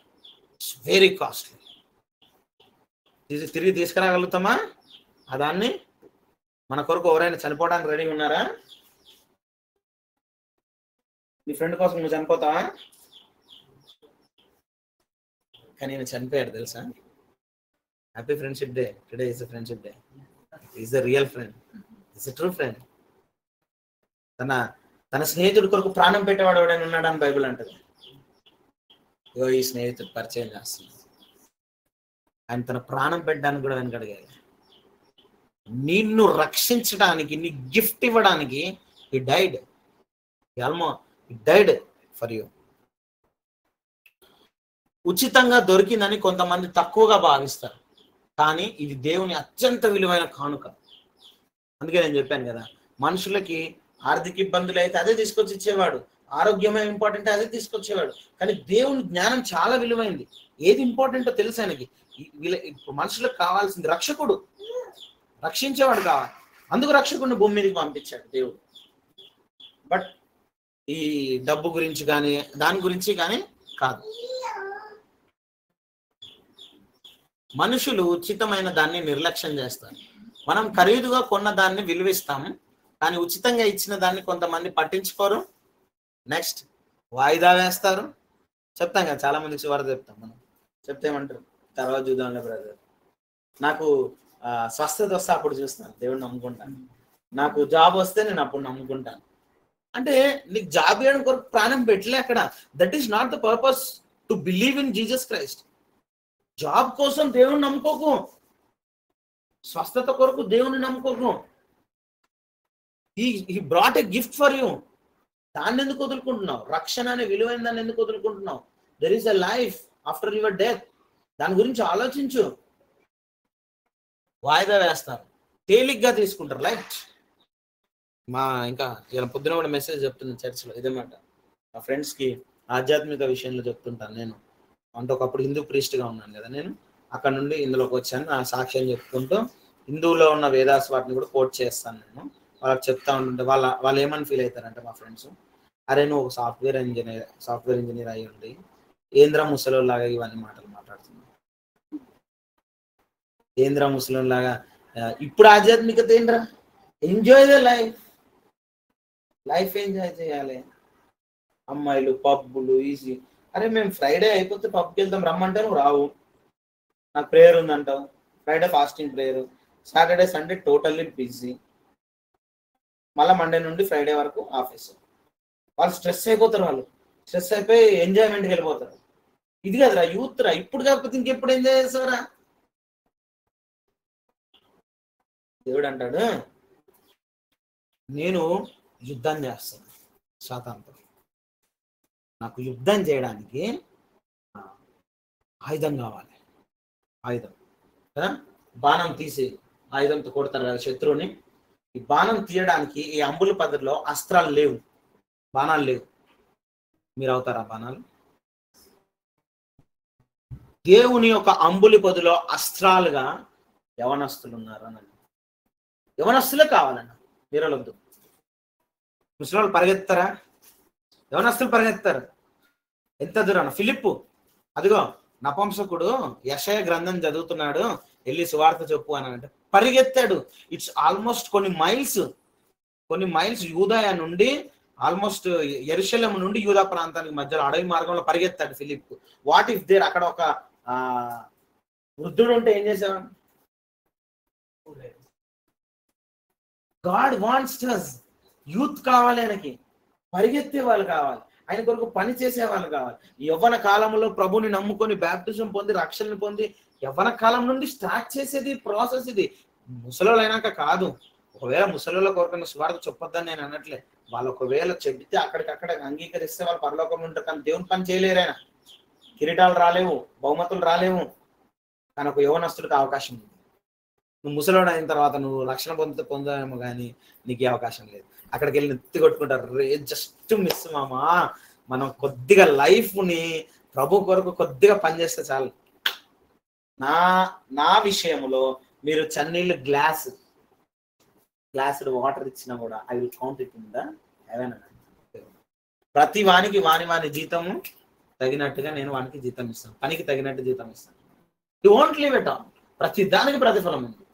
S1: it's very costly. ఇది తిరిగి తీసుకురాగలుగుతామా? దాన్ని మన కొరకు ఎవరైనా చనిపోవడానికి రెడీ ఉన్నారా? నీ ఫ్రెండ్ కోసం నువ్వు చనిపోతావా? కానీ నేను చనిపోయాడు తెలుసా? Happy friendship day. Today is friendship day. Is the real friend, is the true friend. తన స్నేహితుడి కొరకు ప్రాణం పెట్టేవాడు ఎవడైనా ఉన్నాడు అని బైబిల్ అంటది. ఈ స్నేహితుడు పరిచయం చేస్తుంది. ఆయన తన ప్రాణం పెట్టడానికి కూడా వెనకడిగాడు. నిన్ను రక్షించడానికి, నీ గిఫ్ట్ ఇవ్వడానికి he died. He died for you. ఉచితంగా దొరికిందని కొంతమంది తక్కువగా భావిస్తారు, కానీ ఇది దేవుని అత్యంత విలువైన కానుక. అందుకే నేను చెప్పాను కదా, మనుషులకి ఆర్థిక ఇబ్బందులు అయితే అదే తీసుకొచ్చి ఇచ్చేవాడు, ఆరోగ్యమే ఇంపార్టెంట్ అదే తీసుకొచ్చేవాడు. కానీ దేవుని జ్ఞానం చాలా విలువైంది. ఏది ఇంపార్టెంటో తెలుసు ఆయనకి. మనుషులకు కావాల్సింది రక్షకుడు, రక్షించేవాడు కావాలి. అందుకు రక్షకుడిని భూమి మీదకి పంపించాడు దేవుడు. బట్ ఈ డబ్బు గురించి కానీ దాని గురించి కానీ కాదు. మనుషులు ఉచితమైన దాన్ని నిర్లక్ష్యం చేస్తారు. మనం ఖరీదుగా కొన్న దాన్ని విలువిస్తాము, కానీ ఉచితంగా ఇచ్చిన దాన్ని కొంతమంది పట్టించుకోరు. నెక్స్ట్ వాయిదా వేస్తారు. చెప్తాం కదా, చాలా మందికి సువార్త చెప్తాం. మనం చెప్తే ఏమంటారు, తర్వాత చూద్దాంలే బ్రదర్, నాకు స్వస్థత వస్తే అప్పుడు చూస్తాను, దేవుడిని నమ్ముకుంటాను, నాకు జాబ్ వస్తే నేను అప్పుడు నమ్ముకుంటాను. అంటే నీకు జాబ్ ఇవ్వడం కొరకు ప్రాణం పెట్టలే అక్కడ. That is not the purpose to believe in Jesus Christ. Job కోసం దేవుని నమ్ముకోకు, స్వస్థత కొరకు దేవుని నమ్ముకోకు. He brought a gift for you. దాన్ని ఎందుకు వదులుకుంటున్నావు? రక్షణ అనే విలువైన దాన్ని ఎందుకు వదులుకుంటున్నావు? There is a life after your death. దాని గురించి ఆలోచించు. వాయిదా వేస్తారు, తేలిగ్గా తీసుకుంటారు. లైట్ ఇంకా ఇలా పొద్దున కూడా మెసేజ్ చెప్తున్నాను చర్చ్లో, ఇదేమాట మా ఫ్రెండ్స్కి ఆధ్యాత్మిక విషయంలో చెప్తుంటాను. నేను అంటే ఒకప్పుడు హిందూ ప్రీస్ట్గా ఉన్నాను కదా, నేను అక్కడ నుండి ఇందులోకి వచ్చాను. నా సాక్ష్యం చెప్పుకుంటూ హిందువులో ఉన్న వేదాస్ వాటిని కూడా కోట్ చేస్తాను. నేను వాళ్ళకి చెప్తా ఉంటుంటే వాళ్ళు ఏమని ఫీల్ అవుతారంటే మా ఫ్రెండ్స్, అరే నువ్వు ఒక సాఫ్ట్వేర్ ఇంజనీర్ అయ్యి ఉండి ఏంద్ర ముసలిలాగా ఇవన్నీ మాటలు మాట్లాడుతున్నావు, ఏంద్ర ముసలిలాగా, ఇప్పుడు ఆధ్యాత్మికత ఏంద్రా? ఎంజాయ్ ద లైఫ్ ఎంజాయ్ చేయాలి. అమ్మాయిలు, పబ్బులు ఈజీ. అరే మేము ఫ్రైడే అయిపోతే పబ్కి వెళ్తాం రమ్మంటే నువ్వు రావు. నాకు ప్రేయర్ ఉందంటావు, Friday fasting prayer, Saturday Sunday totally busy, మళ్ళీ మండే నుండి ఫ్రైడే వరకు ఆఫీస్. వాళ్ళు స్ట్రెస్ అయిపోతారు, వాళ్ళు స్ట్రెస్ అయిపోయి ఎంజాయ్మెంట్కి వెళ్ళిపోతారు. ఇది కదరా యూత్ రా. ఇప్పుడు కాకపోతే ఇంకెప్పుడు ఎంజాయ్ చేస్తారా? దేవుడు అంటాడు, నేను యుద్ధం చేస్తాను సాతానుతో. నాకు యుద్ధం చేయడానికి ఆయుధం కావాలి. ఆయుధం కదా, బాణం తీసి ఆయుధంతో కొడతారు కదా శత్రువుని. ఈ బాణం తీయడానికి ఈ అంబుల పద్ధతిలో అస్త్రాలు లేవు. బాణాలు లేవు. మీరు అవుతారా బాణాలు? దేవుని యొక్క అంబులి పొదిలో అస్త్రాలుగా యవనస్తులు ఉన్నారు అని. యవనస్తులే కావాలన్న, వీరలొద్దు. ముసలి పరిగెత్తారా? యవనస్తులు పరిగెత్తారు. ఎంత దూరం? ఫిలిప్పు అదిగో నపంసకుడు యెషయా గ్రంథం చదువుతున్నాడు, వెళ్ళి సువార్త చెప్పు అని అంటే పరిగెత్తాడు. ఇట్స్ ఆల్మోస్ట్ కొన్ని మైల్స్ యూదయ నుండి ఆల్మోస్ట్ యెరూషలేము నుండి యూదా ప్రాంతానికి మధ్యలో అడవి మార్గంలో పరిగెత్తాడు ఫిలిప్. వాట్ ఇఫ్ దేర్ అక్కడ ఒక వృద్ధుడు ఉంటే ఏం చేసేవాడు? God wants us. యూత్ కావాలి, ఆయనకి పరిగెత్తే వాళ్ళు కావాలి, ఆయన కొరకు పని చేసే వాళ్ళు కావాలి. యవ్వన కాలంలో ప్రభుని నమ్ముకొని బ్యాప్టిజం పొంది రక్షణను పొంది యవ్వన కాలం నుండి స్టార్ట్ చేసేది ప్రాసెస్ ఇది. ముసలోళ్ళు అయినాక కాదు. ఒకవేళ ముసలోళ్ళ కొరకు సువార్త చెప్పొద్దని నేను అనట్లే. వాళ్ళు ఒకవేళ చెబితే అక్కడికక్కడ అంగీకరిస్తే వాళ్ళు పరలోకం ఉంటారు, కానీ దేవుని పని చేయలేరు. ఆయన కిరీటాలు రాలేవు, బహుమతులు రాలేవు, కానీ ఒక యవనస్తుడికి అవకాశం ఉంది. నువ్వు ముసలోడు అయిన తర్వాత నువ్వు రక్షణ పొందేమో కానీ నీకు అవకాశం లేదు. అక్కడికి వెళ్ళి నెత్తి కొట్టుకుంటారు, రే జస్ట్ మిస్ మామా. మనం కొద్దిగా లైఫ్ని ప్రభు కొరకు కొద్దిగా పనిచేస్తే చాలు. నా విషయంలో మీరు చన్నీళ్ళు గ్లాసుడ్ వాటర్ ఇచ్చినా కూడా I will count it in the heaven. ప్రతి వానికి వాని జీతము తగినట్టుగా నేను వానికి జీతం ఇస్తాను, పనికి తగినట్టు జీతం ఇస్తాను. You won't leave it all. ప్రతి దానికి ప్రతిఫలం ఉంది.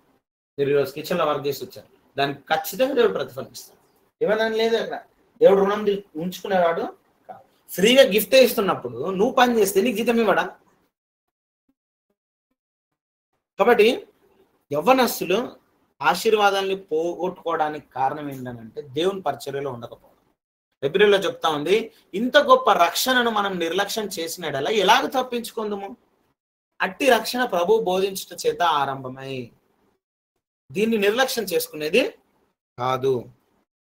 S1: మీరు ఈరోజు కిచెన్లో వర్క్ చేసి వచ్చారు, దానికి ఖచ్చితంగా దేవుడు ప్రతిఫలం ఇస్తాడు. ఏమన్నా లేదు, అక్కడ దేవుడు రుణం ఉంచుకునేవాడు కాదు. ఫ్రీగా గిఫ్ట్ ఇస్తున్నప్పుడు నువ్వు పని చేస్తే నీకు జీతం ఇవ్వడా? కాబట్టి యవ్వనస్తులు ఆశీర్వాదాన్ని పోగొట్టుకోవడానికి కారణం ఏంటంటే దేవుని పరిచర్యలో ఉండకపోవడం. ఫిబ్రవరిలో చెప్తా ఉంది, ఇంత గొప్ప రక్షణను మనం నిర్లక్ష్యం చేసినడలా ఎలాగ తప్పించుకుందాము? అట్టి రక్షణ ప్రభు బోధించుట చేత ఆరంభమై దీన్ని నిర్లక్ష్యం చేసుకునేది కాదు.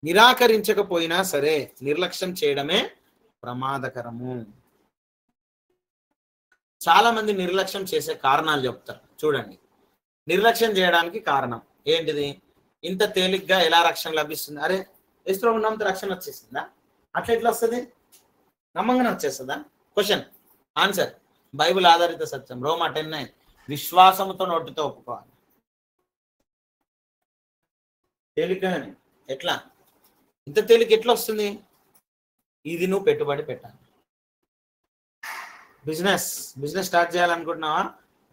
S1: నిరాకరించకపోయినా సరే నిర్లక్ష్యం చేయడమే ప్రమాదకరము. చాలా మంది నిర్లక్ష్యం చేసే కారణాలు చెప్తారు. చూడండి, నిర్లక్ష్యం చేయడానికి కారణం ఏంటిది? ఇంత తేలిగ్గా ఎలా రక్షణ లభిస్తుంది? అరే యేసు ప్రభువుని నమ్మితే రక్షణ వచ్చేసిందా? అట్లా ఎట్లా వస్తుంది? నమ్మంగానే వచ్చేస్తుందా? క్వశ్చన్ ఆన్సర్ బైబిల్ ఆధారిత సత్యం. రోమా 10:9 విశ్వాసముతో నోటితో ఒప్పుకోవాలి. తేలిగ్గానే. ఎట్లా? ఇంత తేలిక ఎట్లా వస్తుంది? ఇది నువ్వు పెట్టుబడి పెట్టాలి. Business start చేయాలనుకుంటున్నావా?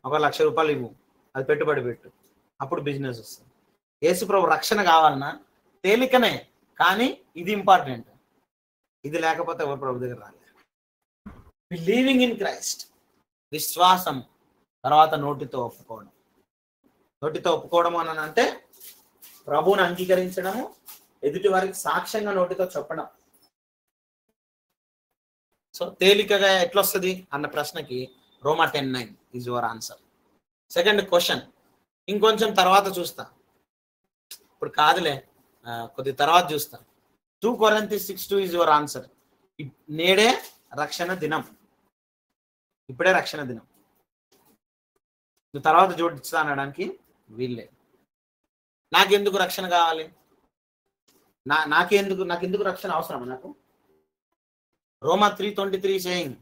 S1: 1,00,000 రూపాయలు ఇవ్వు, అది పెట్టుబడి పెట్టు, అప్పుడు బిజినెస్ వస్తుంది. యేసు ప్రభు రక్షణ కావాలన్నా తేలికనే, కానీ ఇది ఇంపార్టెంట్. ఇది లేకపోతే ఎవరు ప్రభు దగ్గర రాలేదు. బిలీవింగ్ ఇన్ క్రైస్ట్, విశ్వాసం, తర్వాత నోటితో ఒప్పుకోవడం. నోటితో ఒప్పుకోవడం అని అంటే ప్రభువుని అంగీకరించడము, ఎదుటి వారికి సాక్ష్యంగా నోటితో చెప్పడం. సో తేలికగా ఎట్లొస్తుంది అన్న ప్రశ్నకి రోమా 10:9 is your answer. Second question ఇంకొంచెం తర్వాత చూస్తా, ఇప్పుడు కాదులే, కొద్ది తర్వాత చూస్తా. 2 Corinthians 6:2 ఈజ్ యువర్ ఆన్సర్. నేడే రక్షణ దినం, ఇప్పుడే రక్షణ దినం. నువ్వు తర్వాత జోడిస్తా అనడానికి వీళ్ళే. నాకెందుకు రక్షణ కావాలి? నాకెందుకు రక్షణ అవసరమా నాకు? రోమా 3:23 సేయింగ్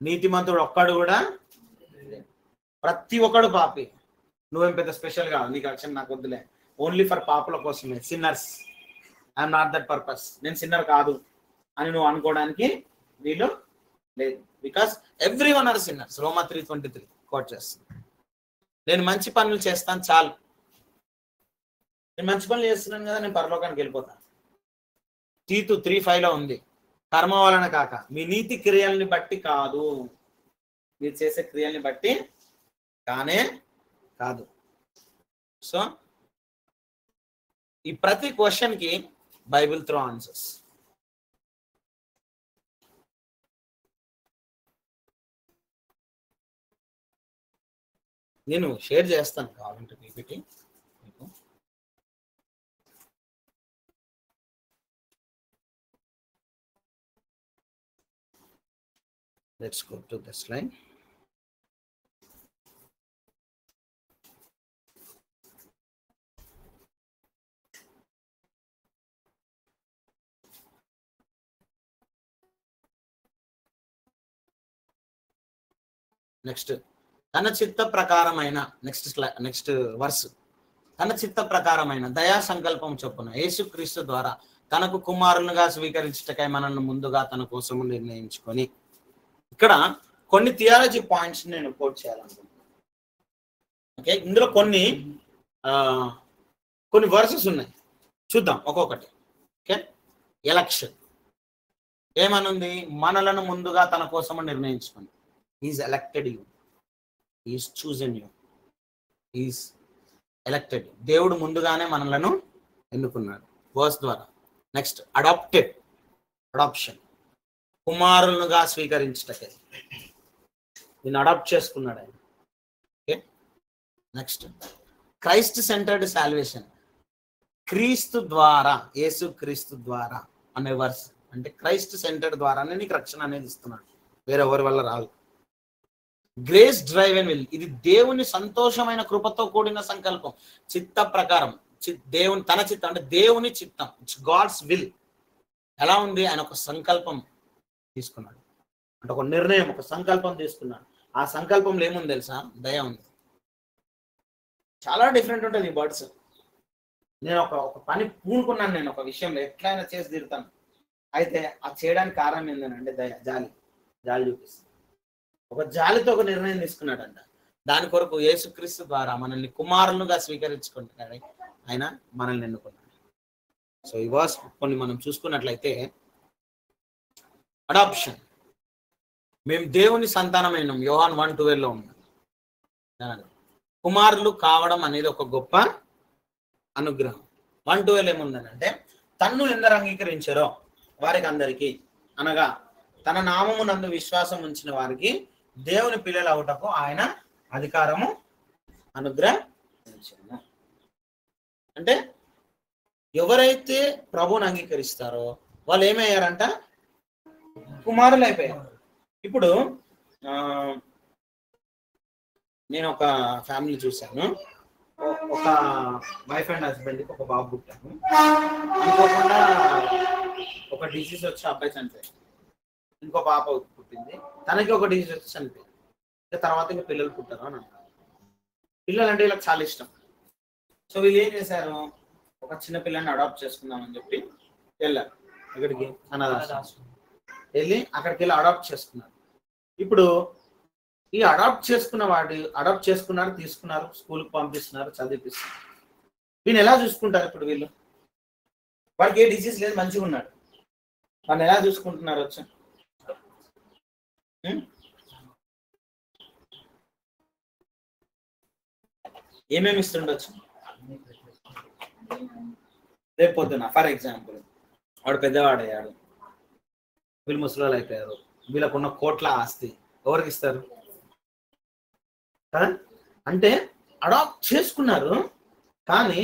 S1: నీతిమంతుడు ఒక్కడు కూడా, ప్రతి ఒక్కడు పాపి. నువ్వేం పెద్ద స్పెషల్ కాదు, నీకు రక్షణ నాకు వద్దులే, ఓన్లీ ఫర్ పాపుల కోసమే, sinners. I'm not that purpose. నేను సిన్నర్ కాదు అని నువ్వు అనుకోవడానికి వీళ్ళు లేదు. Because every one are sinners. రోమా 3:23 కోట్ చేస్తుంది. నేను మంచి పనులు చేస్తాను చాలు, నేను మంచి పనులు చేస్తున్నాను కదా, నేను పరలోకానికి వెళ్ళిపోతాను. తీతు 3:5లో ఉంది, కర్మ వలన కాక మీ నీతి క్రియల్ని బట్టి కాదు, మీరు చేసే క్రియల్ని బట్టి కానే కాదు. సో ఈ ప్రతి క్వశ్చన్కి బైబిల్ త్రూ ఆన్సర్స్. నేను షేర్ చేస్తాను కావాలంటే పీపీటీ మీకు. Let's go to the slide. Next తన చిత్త ప్రకారమైన నెక్స్ట్ వర్స్. తన చిత్త ప్రకారమైన దయా సంకల్పం చొప్పున యేసుక్రీస్తు ద్వారా తనకు కుమారులుగా స్వీకరించటకై మనల్ని ముందుగా తన కోసము నిర్ణయించుకొని. ఇక్కడ కొన్ని థియాలజీ పాయింట్స్ నేను కోట్ చేయాలనుకుంటున్నాను. ఓకే, ఇందులో కొన్ని వర్సెస్ ఉన్నాయి, చూద్దాం ఒక్కొక్కటి. ఓకే, ఎలక్షన్ ఏమనుంది? మనలను ముందుగా తన కోసము నిర్ణయించుకొని. Is elected you, is chosen you, is elected. దేవుడు ముందుగానే మనలను ఎన్నుకున్నాడు వర్స్ ద్వారా. నెక్స్ట్ అడాప్షన్, కుమారులుగా స్వీకరించటకే దీన్ని అడాప్ట్ చేసుకున్నాడు ఆయన. Okay, next Christ centred salvation, క్రీస్తు ద్వారా, యేసు క్రీస్తు ద్వారా అనే వర్స్. అంటే క్రైస్ట్ సెంటర్డ్ ద్వారానే నీకు రక్షణ అనేది ఇస్తున్నాడు, వేరెవరి వల్ల రాదు. గ్రేస్ డ్రైవ్ అండ్ విల్, ఇది దేవుని సంతోషమైన కృపతో కూడిన సంకల్పం, చిత్త ప్రకారం. దేవుని తన చిత్తం అంటే దేవుని చిత్తం, ఇట్స్ గాడ్స్ విల్. ఎలా ఉంది? ఆయన ఒక సంకల్పం తీసుకున్నాడు, అంటే ఒక నిర్ణయం, ఒక సంకల్పం తీసుకున్నాడు. ఆ సంకల్పంలో ఏముంది తెలుసా? దయ ఉంది. చాలా డిఫరెంట్ ఉంటుంది ఈ వర్డ్స్. నేను ఒక పని పూనుకున్నాను, నేను ఒక విషయంలో ఎట్లయినా చేసి తీరుతాను. అయితే ఆ చేయడానికి కారణం ఏంటంటే దయ, జాలి చూపిస్తుంది. ఒక జాలితో ఒక నిర్ణయం తీసుకున్నాడంట. దాని కొరకు యేసుక్రీస్తు ద్వారా మనల్ని కుమారులుగా స్వీకరించుకుంటున్నాడు, ఆయన మనల్ని ఎన్నుకున్నాడు. సో ఈ వర్స్ కొన్ని మనం చూసుకున్నట్లయితే, అడాప్షన్, మేము దేవుని సంతానమైనాం, యోహాన్ 1:12 ఉన్నాం. కుమారులు కావడం అనేది ఒక గొప్ప అనుగ్రహం. 1:12 ఏముందనంటే, తన్ను ఎందరు అంగీకరించారో వారికి అందరికీ, అనగా తన నామము నందు విశ్వాసం ఉంచిన వారికి దేవుని పిల్లలు అవుటకు ఆయన అధికారము అనుగ్రహించారు. అంటే ఎవరైతే ప్రభువుని అంగీకరిస్తారో వాళ్ళు ఏమయ్యారంట? కుమారులు అయిపోయారు. ఇప్పుడు నేను ఒక ఫ్యామిలీ చూశాను, ఒక వైఫ్ అండ్ హస్బెండ్కి ఒక బాబు పుట్టాను. అనుకోకుండా ఒక డిసీజ్ వచ్చి అబ్బాయి చనిపోయాడు. ఇంకో పాప పుట్టింది, తనకి ఒక డిసీజ్ వచ్చి చనిపోయింది. ఇంకా తర్వాత ఇంకా పిల్లలు పుట్టారు అని అంటారు. పిల్లలు అంటే వీళ్ళకి చాలా ఇష్టం. సో వీళ్ళు ఏం చేశారు? ఒక చిన్న పిల్లని అడాప్ట్ చేసుకుందామని చెప్పి వెళ్ళారు. ఇక్కడికి అనాథాశ్రమం వెళ్ళి అక్కడికి వెళ్ళి అడాప్ట్ చేసుకున్నారు. ఇప్పుడు ఈ అడాప్ట్ చేసుకున్నారు, తీసుకున్నారు, స్కూల్కి పంపిస్తున్నారు, చదివిపిస్తున్నారు. వీళ్ళు ఎలా చూసుకుంటారు? ఇప్పుడు వీళ్ళు, వాడికి ఏ డిసీజ్ లేదు, మంచిగా ఉన్నాడు, వాళ్ళు ఎలా చూసుకుంటున్నారు? వచ్చి ఏమేమి ఇస్తుండొచ్చు? రేపు పొద్దున ఫర్ ఎగ్జాంపుల్ వాడు పెద్దవాడయ్యాడు, వీళ్ళు ముసలాళ్ళు అయిపోయారు, వీళ్ళకున్న కోట్ల ఆస్తి ఎవరికి ఇస్తారు? అంటే అడాప్ట్ చేసుకున్నారు, కానీ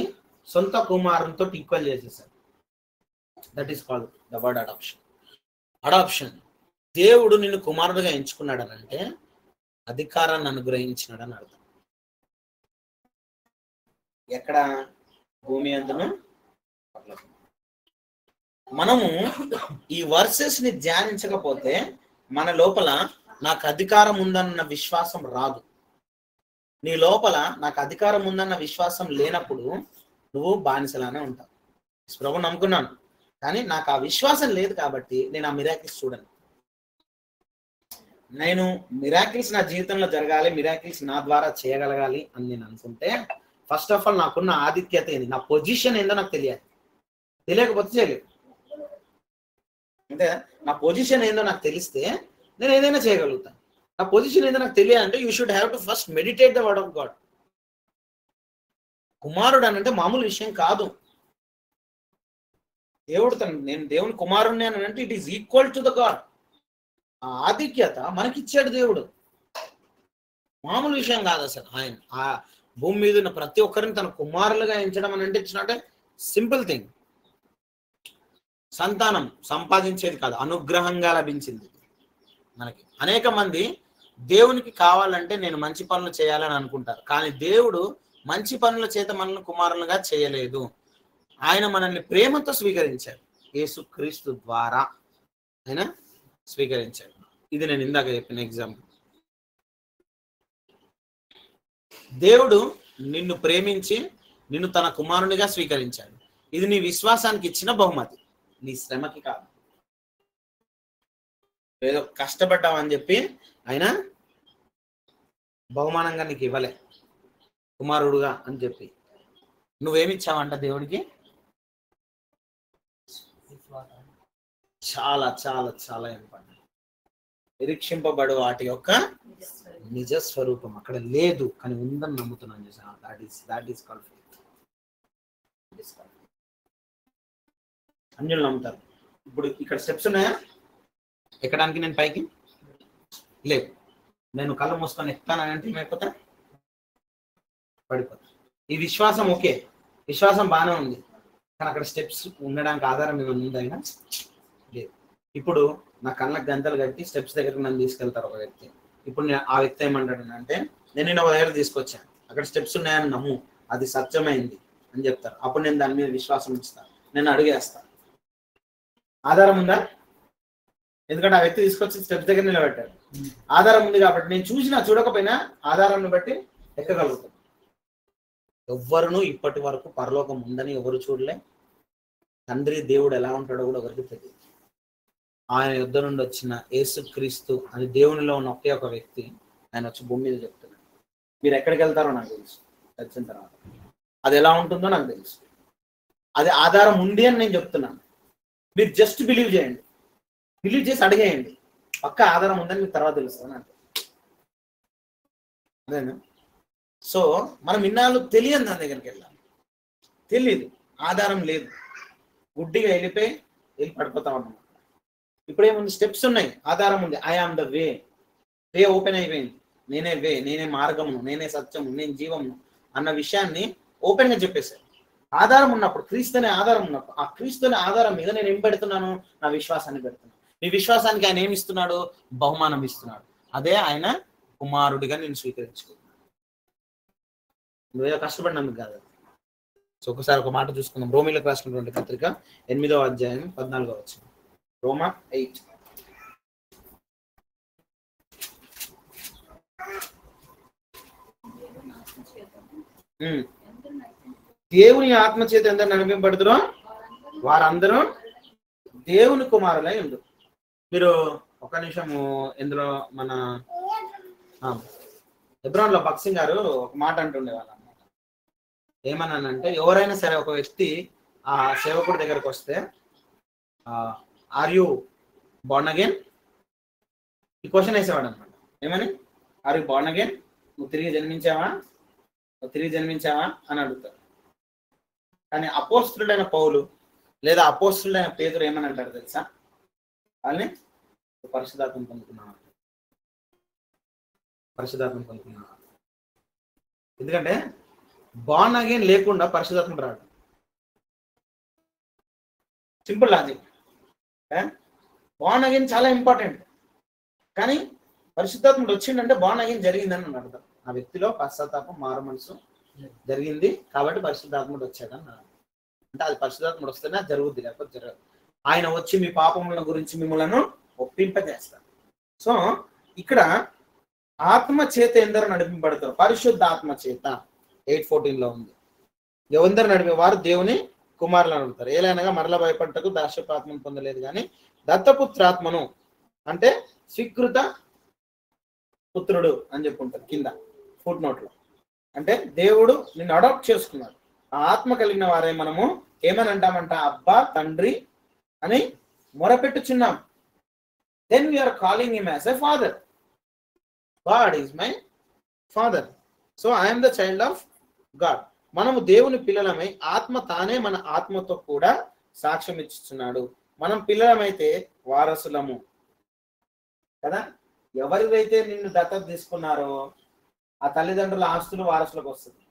S1: సొంత కుమారునితో ఈక్వల్ చేసేసారు. That is called the word adoption. దేవుడు నిన్ను కుమారుడుగా ఎంచుకున్నాడని అంటే అధికారాన్ని అనుగ్రహించినాడని అర్థం. ఎక్కడ? భూమి అందును. మనము ఈ వర్సెస్ ని ధ్యానించకపోతే మన లోపల నాకు అధికారం ఉందన్న విశ్వాసం రాదు. నీ లోపల నాకు అధికారం ఉందన్న విశ్వాసం లేనప్పుడు నువ్వు బానిసలానే ఉంటావు. ప్రభు నమ్ముకున్నాను, కానీ నాకు ఆ విశ్వాసం లేదు కాబట్టి నేను ఆ మిరాకిల్స్ చూడను. నేను మిరాకిల్స్ నా జీవితంలో జరగాలి, మిరాకిల్స్ నా ద్వారా చేయగలగాలి అని నేను అనుకుంటే ఫస్ట్ ఆఫ్ ఆల్ నాకున్న ఆధిక్యత ఏంది, నా పొజిషన్ ఏందో నాకు తెలియాలి. తెలియకపోతే చేయలేదు. అంటే నా పొజిషన్ ఏందో నాకు తెలిస్తే నేను ఏదైనా చేయగలుగుతాను. నా పొజిషన్ ఏందో నాకు తెలియాలంటే you should have to first meditate the word of God. కుమారుడు అని అంటే మామూలు విషయం కాదు. దేవుడు నేను దేవుని కుమారుడిని అని అంటే it is equal to the God. ఆ ఆధిక్యత మనకిచ్చాడు దేవుడు, మామూలు విషయం కాదు అసలు. ఆయన ఆ భూమి మీద ఉన్న ప్రతి ఒక్కరిని తన కుమారులుగా ఎంచడం అని అంటే it's not a simple thing. సంతానం సంపాదించేది కాదు, అనుగ్రహంగా లభించింది మనకి. అనేక మంది దేవునికి కావాలంటే నేను మంచి పనులు చేయాలని అనుకుంటారు, కానీ దేవుడు మంచి పనుల చేత మనల్ని కుమారులుగా చేయలేదు. ఆయన మనల్ని ప్రేమతో స్వీకరించాడు, యేసుక్రీస్తు ద్వారా ఆయన స్వీకరించాడు. ఇది నేను ఇందాక చెప్పిన ఎగ్జాంపుల్. దేవుడు నిన్ను ప్రేమించి నిన్ను తన కుమారునిగా స్వీకరించాడు. ఇది నీ విశ్వాసానికి ఇచ్చిన బహుమతి, నీ శ్రమకి కాదు. ఏదో కష్టపడ్డావని చెప్పి ఆయన బహుమానంగా నీకు ఇవ్వలే కుమారుడుగా అని చెప్పి. నువ్వేమిచ్చావంట దేవుడికి? చాలా చాలా చాలా ఇంపార్టెంట్. నిరీక్షింపబడు వాటి యొక్క నిజ స్వరూపం అక్కడ లేదు, కానీ ఉందని నమ్ముతున్నాను. That is called faith. అన్యులు నమ్ముతారు. ఇప్పుడు ఇక్కడ స్టెప్స్ ఉన్నాయా ఎక్కడానికి? నేను పైకి లేవు. నేను కళ్ళు మూసుకొని ఎక్కుతానంటే ఏమైపోతా? పడిపోతా. ఈ విశ్వాసం ఓకే, విశ్వాసం బాగానే ఉంది, కానీ అక్కడ స్టెప్స్ ఉండడానికి ఆధారం ఏమైనా ఉందైనా లేదు. ఇప్పుడు నా కళ్ళకు గంటలు కట్టి స్టెప్స్ దగ్గరకు నన్ను తీసుకెళ్తారు ఒక వ్యక్తి. ఇప్పుడు ఆ వ్యక్తి ఏమంటాడు అంటే, నేను ఒక దగ్గర తీసుకొచ్చాను, అక్కడ స్టెప్స్ ఉన్నాయని నమ్ము, అది సత్యమైంది అని చెప్తారు. అప్పుడు నేను దాని మీద విశ్వాసం ఇస్తాను, నేను అడిగేస్తాను. ఆధారం ఉందా? ఎందుకంటే ఆ వ్యక్తి తీసుకొచ్చి స్టెప్స్ దగ్గర నిలబెట్టాడు. ఆధారం ఉంది కాబట్టి నేను చూసినా చూడకపోయినా ఆధారాన్ని బట్టి ఎక్కగలుగుతాను. ఎవ్వరును ఇప్పటి వరకు పరలోకం ఉందని ఎవరు చూడలే. తండ్రి దేవుడు ఎలా ఉంటాడో కూడా ఎవరికి తెలియదు. ఆయన యుద్ధ నుండి వచ్చిన యేసుక్రీస్తు అని దేవునిలో ఉన్న ఒకే ఒక వ్యక్తి, ఆయన వచ్చి భూమి మీద చెప్తున్నాడు. మీరు ఎక్కడికి వెళ్తారో నాకు తెలుసు, వచ్చిన తర్వాత అది ఎలా ఉంటుందో నాకు తెలుసు. అది ఆధారం ఉంది అని నేను చెప్తున్నాను. మీరు జస్ట్ బిలీవ్ చేయండి, బిలీవ్ చేసి అడిగేయండి, పక్క ఆధారం ఉందని మీకు తర్వాత తెలుస్తుంది అంటే. అదేనా? సో మనం ఇన్నాళ్ళు తెలియదు, దాని దగ్గరికి వెళ్ళాలి, తెలియదు, ఆధారం లేదు, గుడ్డిగా వెళ్ళి పడిపోతా ఉన్నాం. ఇప్పుడు ఏముంది? స్టెప్స్ ఉన్నాయి, ఆధారం ఉంది. I am the way, way open అయిపోయింది. నేనే వే, నేనే మార్గమును, నేనే సత్యము, నేను జీవమును అన్న విషయాన్ని ఓపెన్ గా చెప్పేశారు. ఆధారం ఉన్నప్పుడు, క్రీస్తు అనే ఆధారం ఉన్నప్పుడు, ఆ క్రీస్తు అనే ఆధారం మీద నేను ఏం పెడుతున్నాను? నా విశ్వాసాన్ని పెడుతున్నాను. నీ విశ్వాసానికి ఆయన ఏమి ఇస్తున్నాడు? బహుమానం ఇస్తున్నాడు. అదే ఆయన కుమారుడిగా నేను స్వీకరించుకున్నాను. నువ్వేదో కష్టపడినందుకు కాదు. సో ఒకసారి ఒక మాట చూసుకుందాం. రోమీలకు రాసినటువంటి పత్రిక 8వ అధ్యాయం 14వ వచనం. రోమా 8. దేవుని ఆత్మ చేత ఎందరు నడిపింపబడుతురో వారందరూ దేవుని కుమారులై ఉండు. మీరు ఒక నిమిషము ఇందులో మన హెబ్రోన్లో బక్సింగ్ గారు ఒక మాట అంటుండేవాళ్ళు అన్నమాట. ఏమన్నానంటే, ఎవరైనా సరే ఒక వ్యక్తి ఆ సేవకుడి దగ్గరకు వస్తే, ఆర్ యూ బోర్న్ అగైన్? ఈ క్వశ్చన్ వేసేవాడు అనమాట. ఏమని? Are you born again? నువ్వు తిరిగి జన్మించావా, నువ్వు తిరిగి జన్మించావా అని అడుగుతారు. కానీ అపోస్తులుడైన పౌలు లేదా అపోస్తులుడైన పేతురు ఏమని అంటారు తెలుసా? వాళ్ళని పరిశుద్ధాత్మ పొందుకున్నాను, పరిశుద్ధాత్మ పొందుకున్నాను. ఎందుకంటే బోర్న్ అగైన్ లేకుండా పరిశుద్ధాత్మ రాడు. Simple logic. బోర్న్ అగైన్ చాలా ఇంపార్టెంట్, కానీ పరిశుద్ధాత్ముడు వచ్చిందంటే బోర్న్ అగైన్ జరిగిందని అర్థం. ఆ వ్యక్తిలో పశ్చాత్తాపం, మారు మనసు జరిగింది కాబట్టి పరిశుద్ధాత్ముడు వచ్చాడని అంటే, అది పరిశుద్ధాత్ముడు వస్తేనే అది జరుగుద్ది, లేకపోతే జరగదు. ఆయన వచ్చి మీ పాపముల గురించి మిమ్మల్ని ఒప్పింపజేస్తారు. సో ఇక్కడ ఆత్మ చేత ఎందరూ నడిపింపబడతారు? పరిశుద్ధాత్మ చేత 8:14 ఉంది. ఎవరు నడిపేవారు? దేవుని కుమారులను అడుగుతారు. ఏలైనగా మరల భయపడటకు దాస్యపాత్మను పొందలేదు, కానీ దత్తపుత్రాత్మను అంటే స్వీకృత పుత్రుడు అని చెప్పుకుంటారు కింద ఫుట్ నోట్లో. అంటే దేవుడు నిన్ను అడాప్ట్ చేసుకున్నాడు. ఆ ఆత్మ కలిగిన వారే మనము ఏమని అంటామంట? అబ్బా తండ్రి అని మొరపెట్టుచున్నాం. Then we are calling him as a father. God is my father. So I'm the child of God. మనము దేవుని పిల్లలమై ఆత్మ తానే మన ఆత్మతో కూడా సాక్ష్యం ఇచ్చుచున్నాడు. మనం పిల్లలమైతే వారసులము కదా. ఎవరివైతే నిన్ను దత్తత తీసుకున్నారో ఆ తల్లిదండ్రుల ఆస్తులు వారసులకు వస్తుంది,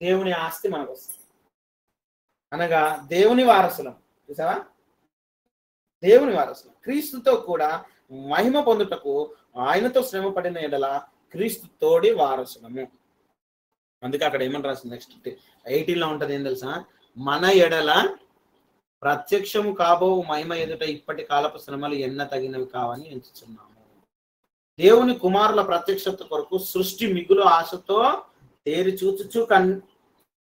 S1: దేవుని ఆస్తి మనకు వస్తుంది. అనగా దేవుని వారసులం. చూసావా? దేవుని వారసులం. క్రీస్తుతో కూడా మహిమ పొందుటకు ఆయనతో శ్రమ పడిన ఎడల క్రీస్తు తోడి వారసులము. అందుకే అక్కడ ఏమని రాసింది? నెక్స్ట్ 18లో ఉంటది. ఏం తెలుసా? మన ఎడల ప్రత్యక్షము కాబో మహిమ ఎదుట ఇప్పటి కాలపు శ్రమలు ఎన్న తగినవి కావని ఎంచుచున్నాము. దేవుని కుమారుల ప్రత్యక్షత కొరకు సృష్టి మిగులు ఆశతో తేరి చూచుచు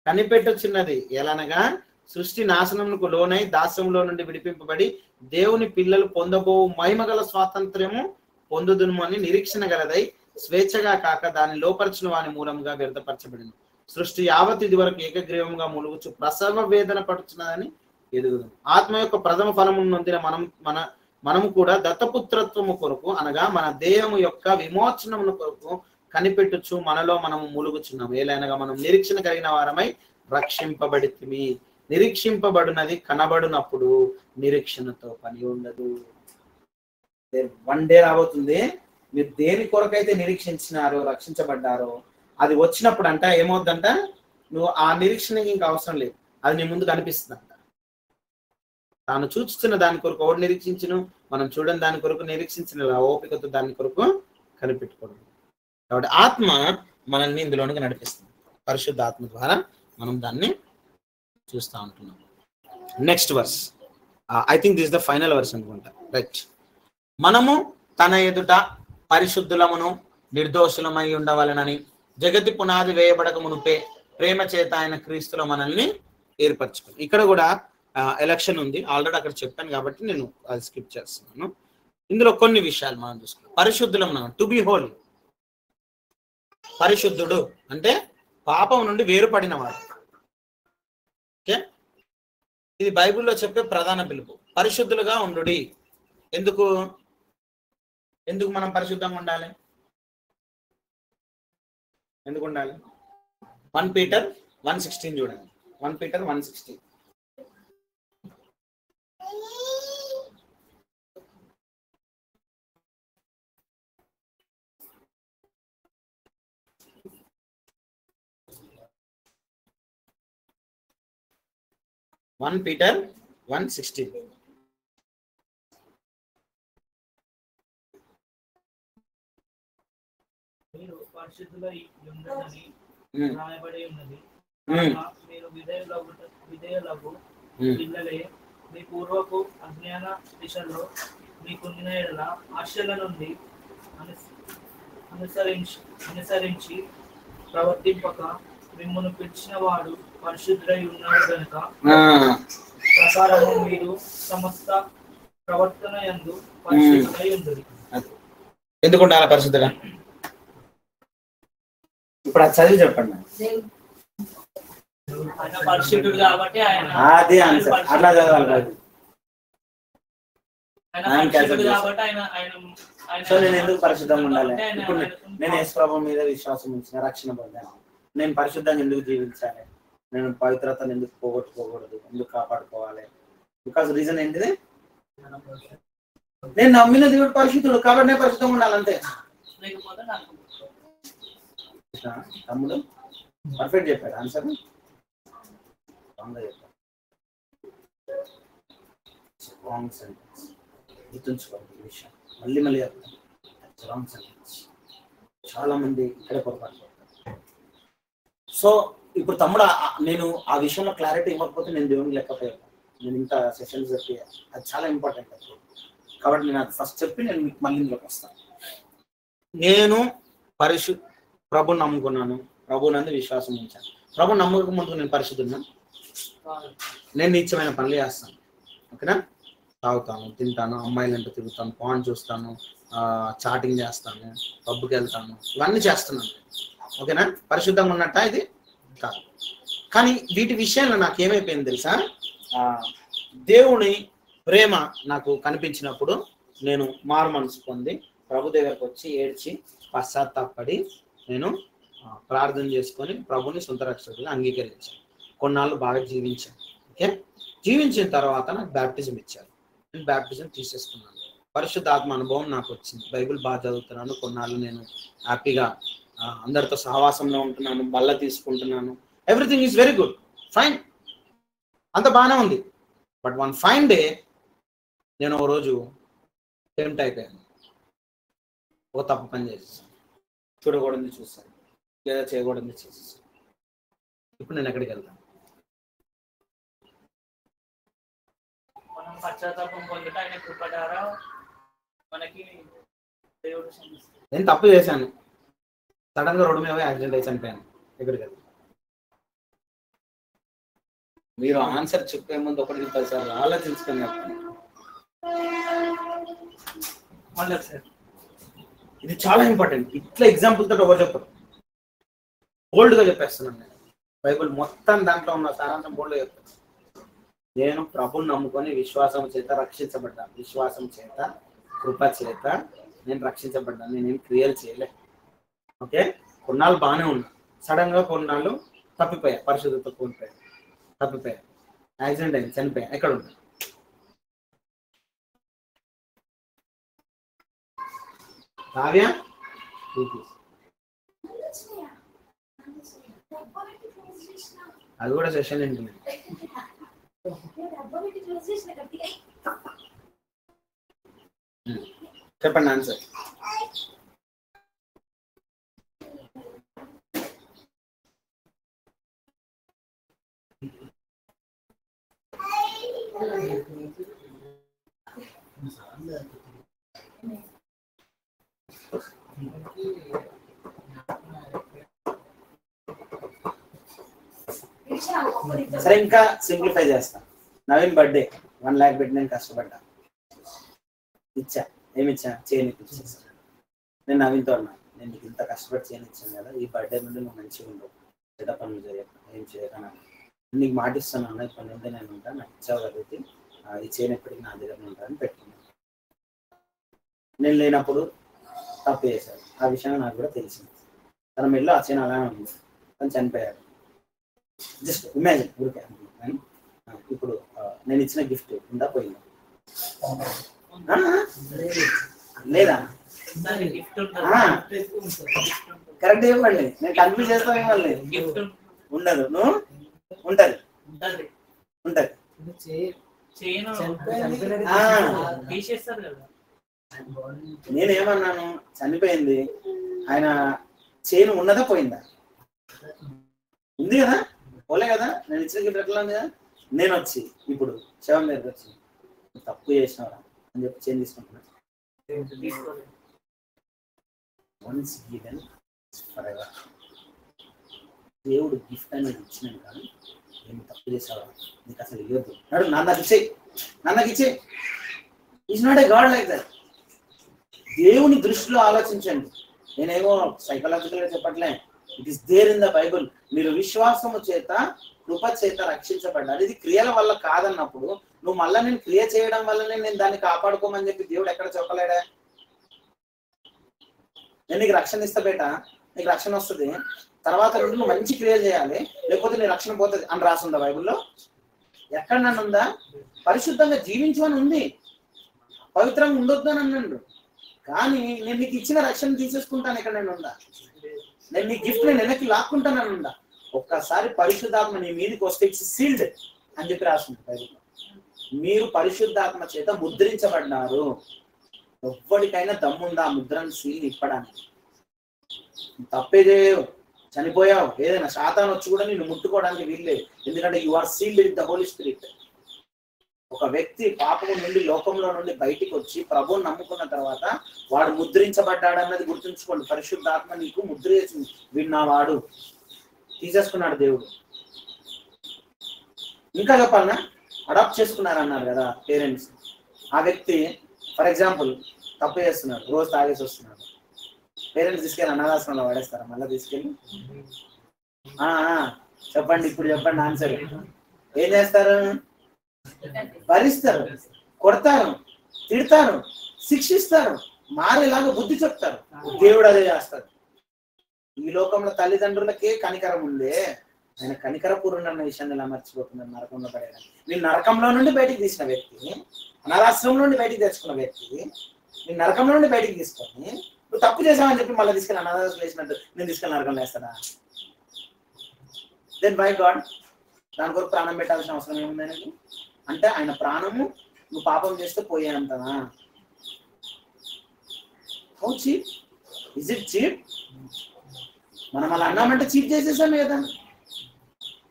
S1: కనిపెట్టుచున్నది. ఎలానగా సృష్టి నాశనమునకు లోనై దాస్యంలో నుండి విడిపింపబడి దేవుని పిల్లలు పొందబో మహిమగల స్వాతంత్ర్యము పొందుదును అని నిరీక్షణ గలదై స్వేచ్ఛగా కాక దాన్ని లోపరిచిన వాని మూలంగా వ్యర్థపరచబడింది. సృష్టి యావత్ ఇది వరకు ఏకగ్రీవంగా ములుగుచు ప్రసవ వేదన పడుచున్నదని ఎదుగుదు. ఆత్మ యొక్క ప్రథమ ఫలమును నొందిన మనము కూడా దత్తపుత్రత్వము కొరకు అనగా మన దేహము యొక్క విమోచనమును కొరకు కనిపెట్టుచు మనలో మనము ములుగుచున్నాము. ఏలైనగా మనం నిరీక్షణ కలిగిన వారమై రక్షింపబడితిమి. నిరీక్షింపబడినది కనబడినప్పుడు నిరీక్షణతో పని ఉండదు. వన్ డే రాబోతుంది, మీరు దేని కొరకైతే నిరీక్షించినారో రక్షించబడ్డారో అది వచ్చినప్పుడు అంట ఏమవుద్దంట, నువ్వు ఆ నిరీక్షణకి ఇంకా అవసరం లేదు, అది నీ ముందు కనిపిస్తుందంట. తాను చూస్తున్న దాని కొరకు ఒకటి నిరీక్షించును, మనం చూడని దాని కొరకు నిరీక్షించిన ఓపికతో దాని కొరకు కనిపెట్టుకోవడం. కాబట్టి ఆత్మ మనల్ని ఇందులోనికి నడిపిస్తుంది. పరిశుద్ధ ఆత్మ ద్వారా మనం దాన్ని చూస్తూ ఉంటున్నాం. Next verse, I think this the final verse అనుకుంటా. రైట్. మనము తన ఎదుట పరిశుద్ధులమును నిర్దోషులమై ఉండవలనని జగతి పునాది వేయబడక మునుపే ప్రేమ చేత ఆయన క్రీస్తులో మనల్ని ఏర్పరచుకుని. ఇక్కడ కూడా ఎలక్షన్ ఉంది, ఆల్రెడీ అక్కడ చెప్పాను కాబట్టి నేను అది స్కిప్ చేస్తున్నాను. ఇందులో కొన్ని విషయాలు మనం చూసుకున్నాం. పరిశుద్ధులము, టు బి హోలీ. పరిశుద్ధుడు అంటే పాపం నుండి వేరుపడిన వాడు. ఓకే, ఇది బైబిల్లో చెప్పే ప్రధాన పిలుపు. పరిశుద్ధులుగా ఉండుడి. ఎందుకు మనం పరిశుద్ధంగా ఉండాలి? ఎందుకు ఉండాలి? 1 Peter 1:16 చూడండి. 1 Peter 1:16. Peter 1:16.
S2: మీరు పరిశుద్ధులై ఉండునని రాయబడి ఉన్నది. మీరు విధేయులకు పిల్లలే. మీ పూర్వపు అజ్ఞాన దిశలో మీకున్న ఎడల ఆశల నుండి అనుసరించి ప్రవర్తింపక మిమ్మల్ని పిలిచిన వాడు పరిశుద్ధులై ఉన్నాడు కనుక ప్రకారము మీరు సమస్త ప్రవర్తన యందు పరిశుద్ధులై ఉండుడి.
S1: ఎందుకు ఉండాలి పరిశుద్ధుగా? ఇప్పుడు అది చదివి చెప్పండి.
S2: పరిశుద్ధుడు కాబట్టి
S1: అదే ఆన్సర్, అట్లా చదవాలి. సో నేను ఎందుకు పరిశుద్ధంగా ఉండాలి? ఇప్పుడు నేను యేసు ప్రభువు మీద విశ్వాసం ఉంచిన, రక్షణ పొందాను. నేను పరిశుద్ధంగా ఎందుకు జీవించాలి? నేను పవిత్రతను ఎందుకు పోగొట్టుకోకూడదు? ఎందుకు కాపాడుకోవాలి? బికాస్ రీజన్ ఏంటిది? నేను నమ్మిన దేవుడు పరిశుద్ధుడు కాబట్టి నేను పరిశుద్ధంగా ఉండాలి, అంతే. తమ్ముడు పర్ఫెక్ట్ చెప్పాడు ఆన్సర్. Wrong sentence. గుర్తుంచుకోండి ఈ విషయం, మళ్ళీ రాంగ్ సెంటెన్స్. చాలా మంది ఇక్కడ పొరపాటు పడతారు. సో ఇప్పుడు తమ్ముడు, నేను ఆ విషయంలో క్లారిటీ ఇవ్వకపోతే నేను దేవునికి లెక్కపోయాను. నేను ఇంత సెషన్స్ చెప్పి అది చాలా ఇంపార్టెంట్ కాబట్టి నేను అది ఫస్ట్ చెప్పి నేను మీకు మళ్ళీ ఇందులోకి వస్తాను. నేను ప్రభుని నమ్ముకున్నాను, ప్రభు నందు విశ్వాసం ఉంచాను. ప్రభు నమ్మకం ముందుకు నేను పరిశుద్ధున్నా? నేను నీచమైన పనులు చేస్తాను, ఓకేనా? తాగుతాను, తింటాను, అమ్మాయిలంటే తిరుగుతాను, పాన్ చూస్తాను, చాటింగ్ చేస్తాను, పబ్కి వెళ్తాను, ఇవన్నీ చేస్తున్నాను, ఓకేనా? పరిశుద్ధంగా ఉన్నట్ట? ఇది కాదు. కానీ వీటి విషయంలో నాకు ఏమైపోయింది తెలుసా? దేవుని ప్రేమ నాకు కనిపించినప్పుడు నేను మారు మనసు పొంది ప్రభు దగ్గరకు వచ్చి ఏడ్చి పశ్చాత్తాపడి నేను ప్రార్థన చేసుకొని ప్రభుని సొంత రక్షకుడిగా అంగీకరించాను. కొన్నాళ్ళు బాగా జీవించాను. ఓకే, జీవించిన తర్వాత నాకు బ్యాప్టిజం ఇచ్చారు. నేను బ్యాప్టిజం తీసేసుకున్నాను. పరిశుద్ధాత్మ అనుభవం నాకు వచ్చింది. బైబిల్ బాగా చదువుతున్నాను. కొన్నాళ్ళు నేను హ్యాపీగా అందరితో సహవాసంలో ఉంటున్నాను, బల్ల తీసుకుంటున్నాను. Everything is very good, fine, అంత బాగానే ఉంది. బట్ వన్ ఫైన్ డే నేను ఒక రోజు టెంప్ట్ అయిపోయాను. ఒక తప్పు పని చేసేసాను. చూడకూడదు చూస్తాను, లేదా చేయకూడదు చేసేసాను. ఇప్పుడు నేను ఎక్కడికి వెళ్తాను?
S2: మనం పశ్చాత్తాపం పొందుట ఆయన కృప ద్వారా మనకి దేవుడు.
S1: నేను తప్పు చేశాను, సడన్ గా రోడ్డు మీద యాక్సిడెంట్ అయి చనిపోయాను. ఎక్కడికి వెళ్తాం? మీరు ఆన్సర్ చెప్పే ముందు 1-10 సార్లు ఆలోచించుకొని చెప్పండి.
S2: మళ్ళీ సార్
S1: ఇది చాలా ఇంపార్టెంట్. ఇట్లా ఎగ్జాంపుల్ తోటి ఎవరు చెప్పరు, బోల్డ్గా చెప్పేస్తున్నాను నేను. బైబుల్ మొత్తం దాంట్లో ఉన్న సారాంశం బోల్డ్గా చెప్తాను. నేను ప్రభుని నమ్ముకొని విశ్వాసం చేత రక్షించబడ్డాను. విశ్వాసం చేత, కృప చేత నేను రక్షించబడ్డాను. నేనేం క్రియలు చేయలే. ఓకే, కొన్నాళ్ళు బాగానే ఉన్నా, సడన్ గా కొన్నాళ్ళు తప్పిపోయా, పరిశుద్ధత కోల్పోయా, తప్పిపోయా, యాక్సిడెంట్ అయింది, చనిపోయా. ఎక్కడ ఉన్నా? కావ్య అది కూడా సెషన్ ఏంటి? చెప్పండి ఆన్సర్. సరే, ఇంకా సింప్లిఫై చేస్తా. నవీన్ బర్త్డే 1 lakh పెట్టి నేను కష్టపడ్డా, ఇచ్చా. ఏమిచ్చా? చేయని ఇచ్చేసా. నేను నవీన్తో అన్నా, నేను నీకు ఇంత కష్టపడి చేయని ఇచ్చాను కదా, ఈ బర్త్డే నుండి నువ్వు మంచిగా ఉండవు, చెడ్డ పనులు చేయక, ఏం చేయకనా, నీకు మాట ఇస్తాను అన్న, ఇప్పటి నుండి నేను ఉంటాను, నాకు ఇచ్చావు కాబట్టి ఈ చేయని ఎప్పటికీ నా దగ్గర ఉంటానని పెట్టుకున్నాను. నేను లేనప్పుడు తప్పు చేశాడు, ఆ విషయం నాకు కూడా తెలిసింది. తన మెల్లో ఆ చేయని అలానే ఉంది, తను చనిపోయాడు. జస్ట్ ఇమాజిన్ ఊరికే. ఇప్పుడు నేను ఇచ్చిన గిఫ్ట్ ఉందా, పోయిందా? లేదా? కరెక్ట్ చెప్పండి, నేను కన్ఫ్యూజ్ చేస్తాను మిమ్మల్ని. ఉండదు, నువ్వు ఉంటది, ఉంటది. నేనేమన్నాను? చనిపోయింది, ఆయన చేయను ఉన్నదా పోయిందా? ఉంది కదా, పోలే కదా. నేను ఇచ్చిన గిఫ్ట్ ఎట్లా ఉంది కదా. నేను వచ్చి ఇప్పుడు శవం దగ్గర వచ్చి తప్పు చేసినవరా అని చెప్పి చేంజ్ తీసుకుంటున్నా. Once given for ever. దేవుడు గిఫ్ట్ అనేది ఇచ్చినాను కానీ నేను తప్పు చేసావా, నీకు అసలు ఇవ్వద్దు నాడు, నాకు ఇచ్చే, నాకు ఇచ్చే. Is not a god like that. దేవుని దృష్టిలో ఆలోచించండి. నేనేమో సైకలాజికల్ గా చెప్పట్లే, it is there in the Bible. మీరు విశ్వాసము చేత, కృప చేత రక్షించబడ్డారు. ఇది క్రియల వల్ల కాదన్నప్పుడు నువ్వు మళ్ళీ నేను క్రియ చేయడం వల్లనే నేను దాన్ని కాపాడుకోమని చెప్పి దేవుడు ఎక్కడ చెప్పలేడా? నేను నీకు రక్షణ ఇస్తా బేట, నీకు రక్షణ వస్తుంది, తర్వాత నువ్వు మంచి క్రియ చేయాలి, లేకపోతే నీ రక్షణ పోతుంది అని రాసుందా బైబుల్లో? ఎక్కడ నన్ను ఉందా? పరిశుద్ధంగా జీవించమని ఉంది, పవిత్రంగా ఉండొద్దు అని అన్నాడు. కానీ నేను నీకు ఇచ్చిన రక్షణ తీసేసుకుంటాను, ఇక్కడ నేను ఉందా? నేను నీ గిఫ్ట్ నేను వెనక్కి లాక్కుంటానని ఉందా? ఒక్కసారి పరిశుద్ధాత్మ నీ మీదకి వస్తే ఇట్స్ సీల్డ్ అని చెప్పి రాస్తుంది బైబిల్లో. మీరు పరిశుద్ధాత్మ చేత ముద్రించబడ్డారు. ఎవ్వడికైనా దమ్ముందా ఆ ముద్రను సీల్ ఇప్పడానికి? తప్పే చేయవు, చనిపోయావు, ఏదైనా శాతాన్ని వచ్చి కూడా నిన్ను ముట్టుకోవడానికి వీల్లేదు. ఎందుకంటే you are sealed with the holy spirit. ఒక వ్యక్తి పాపము నుండి, లోకంలో నుండి బయటికి వచ్చి ప్రభువుని నమ్ముకున్న తర్వాత వాడు ముద్రించబడ్డాడు అన్నది గుర్తుంచుకోండి. పరిశుద్ధాత్మ నీకు ముద్ర చేసింది, విన్నావాడు, తీసేసుకున్నాడు దేవుడు. ఇంకా చెప్పాలన్నా, అడాప్ట్ చేసుకున్నారన్నారు కదా పేరెంట్స్. ఆ వ్యక్తి ఫర్ ఎగ్జాంపుల్ తప్పు చేస్తున్నాడు, రోజు తాగేసి వస్తున్నాడు, పేరెంట్స్ తీసుకెళ్ళి అనాథాశ్రమంలో పడేస్తారా? మళ్ళీ తీసుకెళ్ళి చెప్పండి, ఇప్పుడు చెప్పండి ఆన్సర్. ఏం చేస్తారు? భరిస్తారు, కొడతారు, తిడతారు, శిక్షిస్తారు, మారేలాగా బుద్ధి చెప్తారు. దేవుడు అదే చేస్తాడు. ఈ లోకంలో తల్లిదండ్రులకే కనికరం ఉందే, ఆయన కనికరపూర్ణ అన్న విషయాన్ని ఎలా మర్చిపోతున్నారు? నరకంలో పడేయడానికి. నేను నరకంలో నుండి బయటికి తీసిన వ్యక్తి, అనాథాశ్రమం నుండి బయటికి తెచ్చుకున్న వ్యక్తి, నేను నరకంలో నుండి బయటికి తీసుకొని నువ్వు తప్పు చేసావని చెప్పి మళ్ళీ తీసుకెళ్ళి అనాథాశ్రమం వేసినట్టు నేను తీసుకెళ్ళి నరకంలో వేస్తాడా? దెన్ బై గాడ్ దాని కొరకు ప్రాణం పెట్టాల్సిన అవసరం ఏముంది? అంటే ఆయన ప్రాణము నువ్వు పాపం చేస్తే పోయేంతనా? How cheap? Is it cheap? మనం అలా అన్నామంటే చీప్ చేసేసాను కదా.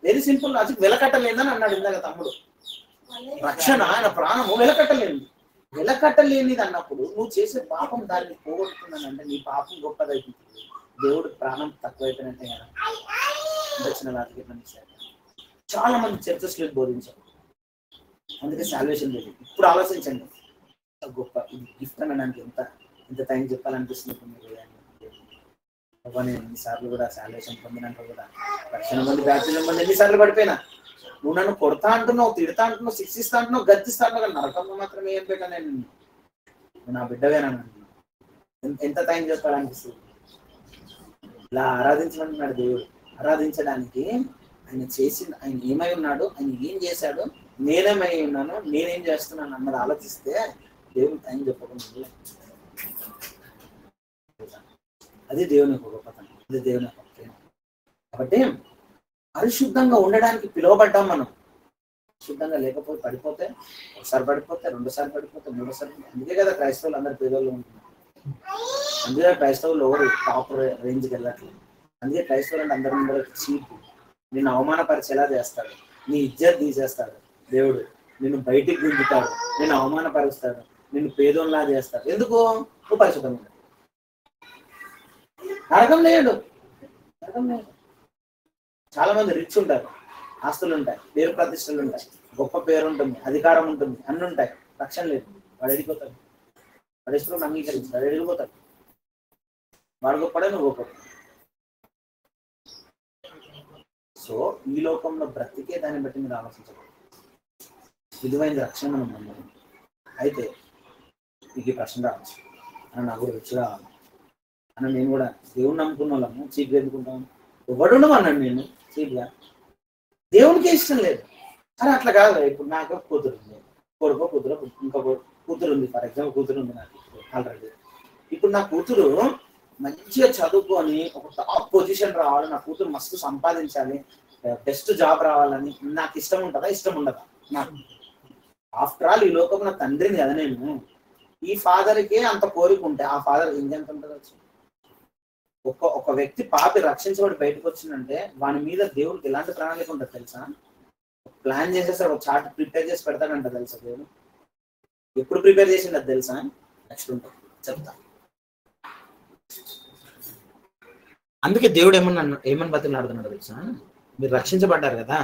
S1: Very simple logic. వెలకట్టలేదని అన్నాడు ఇందాక తమ్ముడు. రక్షణ, ఆయన ప్రాణము వెలకట్టలేనిది. వెలకట్టలేనిది అన్నప్పుడు నువ్వు చేసే పాపం దాన్ని పోగొట్టుకున్నానంటే నీ పాపం గొప్పదైపోతుంది, దేవుడు ప్రాణం తక్కువైపోయినట్టే కదా. వచ్చిన వాటికి చాలా మంది చర్చస్లో బోధించారు. అందుకే సాల్వేషన్ లేదు. ఇప్పుడు ఆలోచించండి, గొప్ప ఇది గిఫ్ట్ అనడానికి ఎంత టైం చెప్పాలనిపిస్తుంది. నేను ఎన్నిసార్లు కూడా సాల్వేషన్ పొందినాక కూడా లక్షల మంది బ్యాప్టిజం మంది ఎన్నిసార్లు పడిపోయినా, నువ్వు నన్ను కొడతా అంటున్నావు, తిడతా అంటున్నావు, శిక్షిస్తా అంటున్నావు, గర్తిస్తా అంటున్నావు, నరకంలో మాత్రమే ఏం పెట్టా నేను నా బిడ్డవేనా? ఎంత టైం చెప్పాలనిపిస్తుంది. ఇలా ఆరాధించమంటున్నాడు దేవుడు. ఆరాధించడానికి ఆయన ఏమై ఉన్నాడు, ఆయన ఏం చేశాడు, నేనేమై ఉన్నాను, నేనేం చేస్తున్నాను అన్నది ఆలోచిస్తే దేవుడు టైం చెప్పకుండా అది దేవుని యొక్క గొప్పతనం, అది దేవుని యొక్క ప్రేమ. కాబట్టి పరిశుద్ధంగా ఉండడానికి పిలువబడ్డాం మనం. పరిశుద్ధంగా లేకపోతే పడిపోతే, ఒకసారి పడిపోతే, రెండోసారి పడిపోతే, మూడోసారి. అందుకే కదా క్రైస్తవులు అందరు పేదోళ్ళు ఉంటున్నారు. అందుకే క్రైస్తవులు ఎవరు టాప్ రేంజ్కి వెళ్ళట్లేదు. అందుకే క్రైస్తవులు అంటే అందరి ముందర చీపు, నిన్ను అవమానపరిచేలా చేస్తాడు, నీ ఇజ్జత్ తీసేస్తాడు దేవుడు, నిన్ను బయటికి గుంజుతాడు, నిన్ను అవమానపరుస్తాడు, నిన్ను పేదోళ్ళలా చేస్తాడు. ఎందుకు? నువ్వు పరిశుద్ధంగా ఉంటాడు. నరకం లేదు. చాలా మంది రిచ్ ఉంటారు, ఆస్తులు ఉంటాయి, పేరు ప్రతిష్టలు ఉంటాయి, గొప్ప పేరు ఉంటుంది, అధికారం ఉంటుంది, అన్ని ఉంటాయి, రక్షణ లేదు. వాడు ఎడిపోతాడు, వాడు ఇష్టం అంగీకరించి వాడు ఎడిగిపోతాడు. వాడు గొప్పడే, నువ్వు గొప్ప. సో ఈ లోకంలో బ్రతికే దాన్ని బట్టి మీరు ఆలోచించకూడదు. విలువైన రక్షణ మనం పొందాలి. అయితే మీకు ఈ ప్రశ్న రావచ్చు, అని నాకు కూడా రిచ్ కావాలి అని. నేను కూడా దేవుని నమ్ముకున్న వాళ్ళము చీప్గా ఎందుకుంటాను? ఎవడు అన్నాను నేను చీప్గా? దేవునికే ఇష్టం లేదు. అని అట్లా కాదు. ఇప్పుడు నాకు కూతురు ఉంది, కొడుకో కూతురు, ఇంకొక కూతురు ఉంది, ఫర్ ఎగ్జాంపుల్ కూతురు ఉంది నాకు ఆల్రెడీ. ఇప్పుడు నా కూతురు మంచిగా చదువుకొని ఒక టాప్ పొజిషన్ రావాలి, నా కూతురు మస్తు సంపాదించాలి, బెస్ట్ జాబ్ రావాలని నాకు ఇష్టం ఉంటుందా? ఇష్టం ఉండదా? నాకు ఆఫ్టర్ ఆల్ ఈ లోకం నా తండ్రిని కదా నేను. ఈ ఫాదర్కే అంత కోరిక ఉంటే ఆ ఫాదర్ ఇంకెంత ఉంటుంది? వచ్చి ఒక వ్యక్తి పాపి రక్షించబడి బయటకు వచ్చిందంటే వాని మీద దేవుడికి ఎలాంటి ప్రణాళిక ఉంటుంది తెలుసా? ప్లాన్ చేసేసాడు, ఒక చార్ట్ ప్రిపేర్ చేసి పెడతాడంట తెలుసా దేవుడు. ఎప్పుడు ప్రిపేర్ చేసిండు అది తెలుసా? నెక్స్ట్ ఉంటుంది చెప్తా. అందుకే దేవుడు ఏమని బతిలాడుతున్నాడు తెలుసా? మీరు రక్షించబడ్డారు కదా,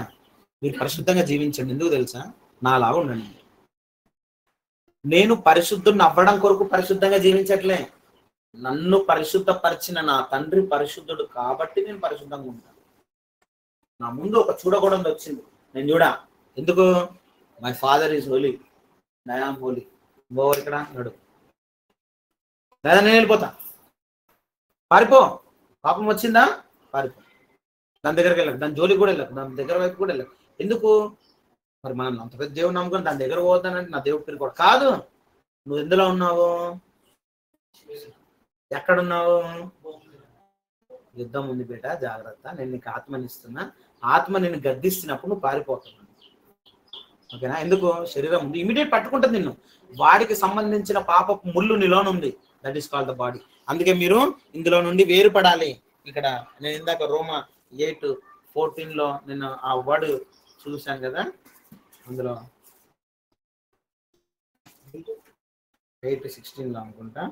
S1: మీరు పరిశుద్ధంగా జీవించండి. ఎందుకు తెలుసా? నాలాగా ఉండండి. నేను పరిశుద్ధుడిని అవ్వడం కొరకు పరిశుద్ధంగా జీవించట్లే. నన్ను పరిశుద్ధపరిచిన నా తండ్రి పరిశుద్ధుడు కాబట్టి నేను పరిశుద్ధంగా ఉంటాను. నా ముందు ఒక చూడకూడదు వచ్చింది, నేను చూడా. ఎందుకు? My father is holy, I am holy. బోవర్ ఇక్కడ నడు లేదా నేను వెళ్ళిపోతా. పారిపో. పాపం వచ్చిందా? పారిపో. దాని దగ్గరికి వెళ్ళకు, దాని జోలికి కూడా వెళ్ళకు, దాని దగ్గర వైపు కూడా వెళ్ళకు. ఎందుకు? మరి మనం అంత పెద్ద దేవుడు నమ్ముకొని దాని దగ్గర పోతానంటే నా దేవుడు పేరు కూడా కాదు. నువ్వు ఎందులో ఉన్నావు? ఎక్కడున్నావు? యుద్ధం ఉంది బేట, జాగ్రత్త. నేను నీకు ఆత్మని ఇస్తున్నా. ఆత్మ నిన్ను గద్దిస్తున్నప్పుడు నువ్వు పారిపోతున్నావు. ఓకేనా? ఎందుకు? శరీరం ఉంది, ఇమీడియట్ పట్టుకుంటుంది నిన్ను. వాడికి సంబంధించిన పాపపు ముళ్ళు నీలోనుంది. That is called the body. అందుకే మీరు ఇందులో నుండి వేరుపడాలి. ఇక్కడ నేను ఇందాక రోమా 8:14 నేను ఆ వర్డ్ చూశాను కదా, అందులో 8:16 అనుకుంటా.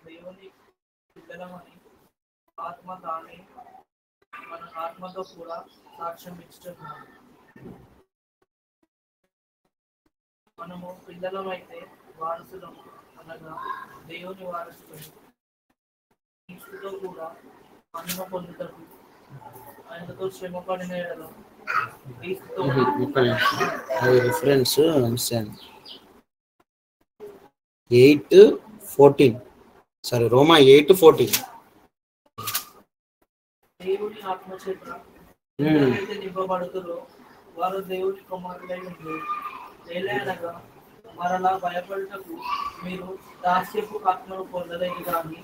S2: దేవుని పిల్లలమని ఆత్మ తానే మన ఆత్మతో కూడా సాక్ష్యం ఇస్తున్నాము. మనము పిల్లలమైతే వారసులము, అనగా దేవుని వారసులము. క్రీస్తుతో కూడా మహిమ పొందుటకు ఆయనతో శ్రమ పడిన యెడల క్రీస్తుతో
S1: రిఫరెన్స్ 8:14 సారీ రోమా 8:14.
S2: దేవుని ఆత్మ చేత ఎవరైతే నింపబడుతురో వారు దేవుని కుమారులై ఉండి, ఏలైనగా మరలా భయపడుటకు మీరు దాస్యపు ఆత్మను పొందలేదు కానీ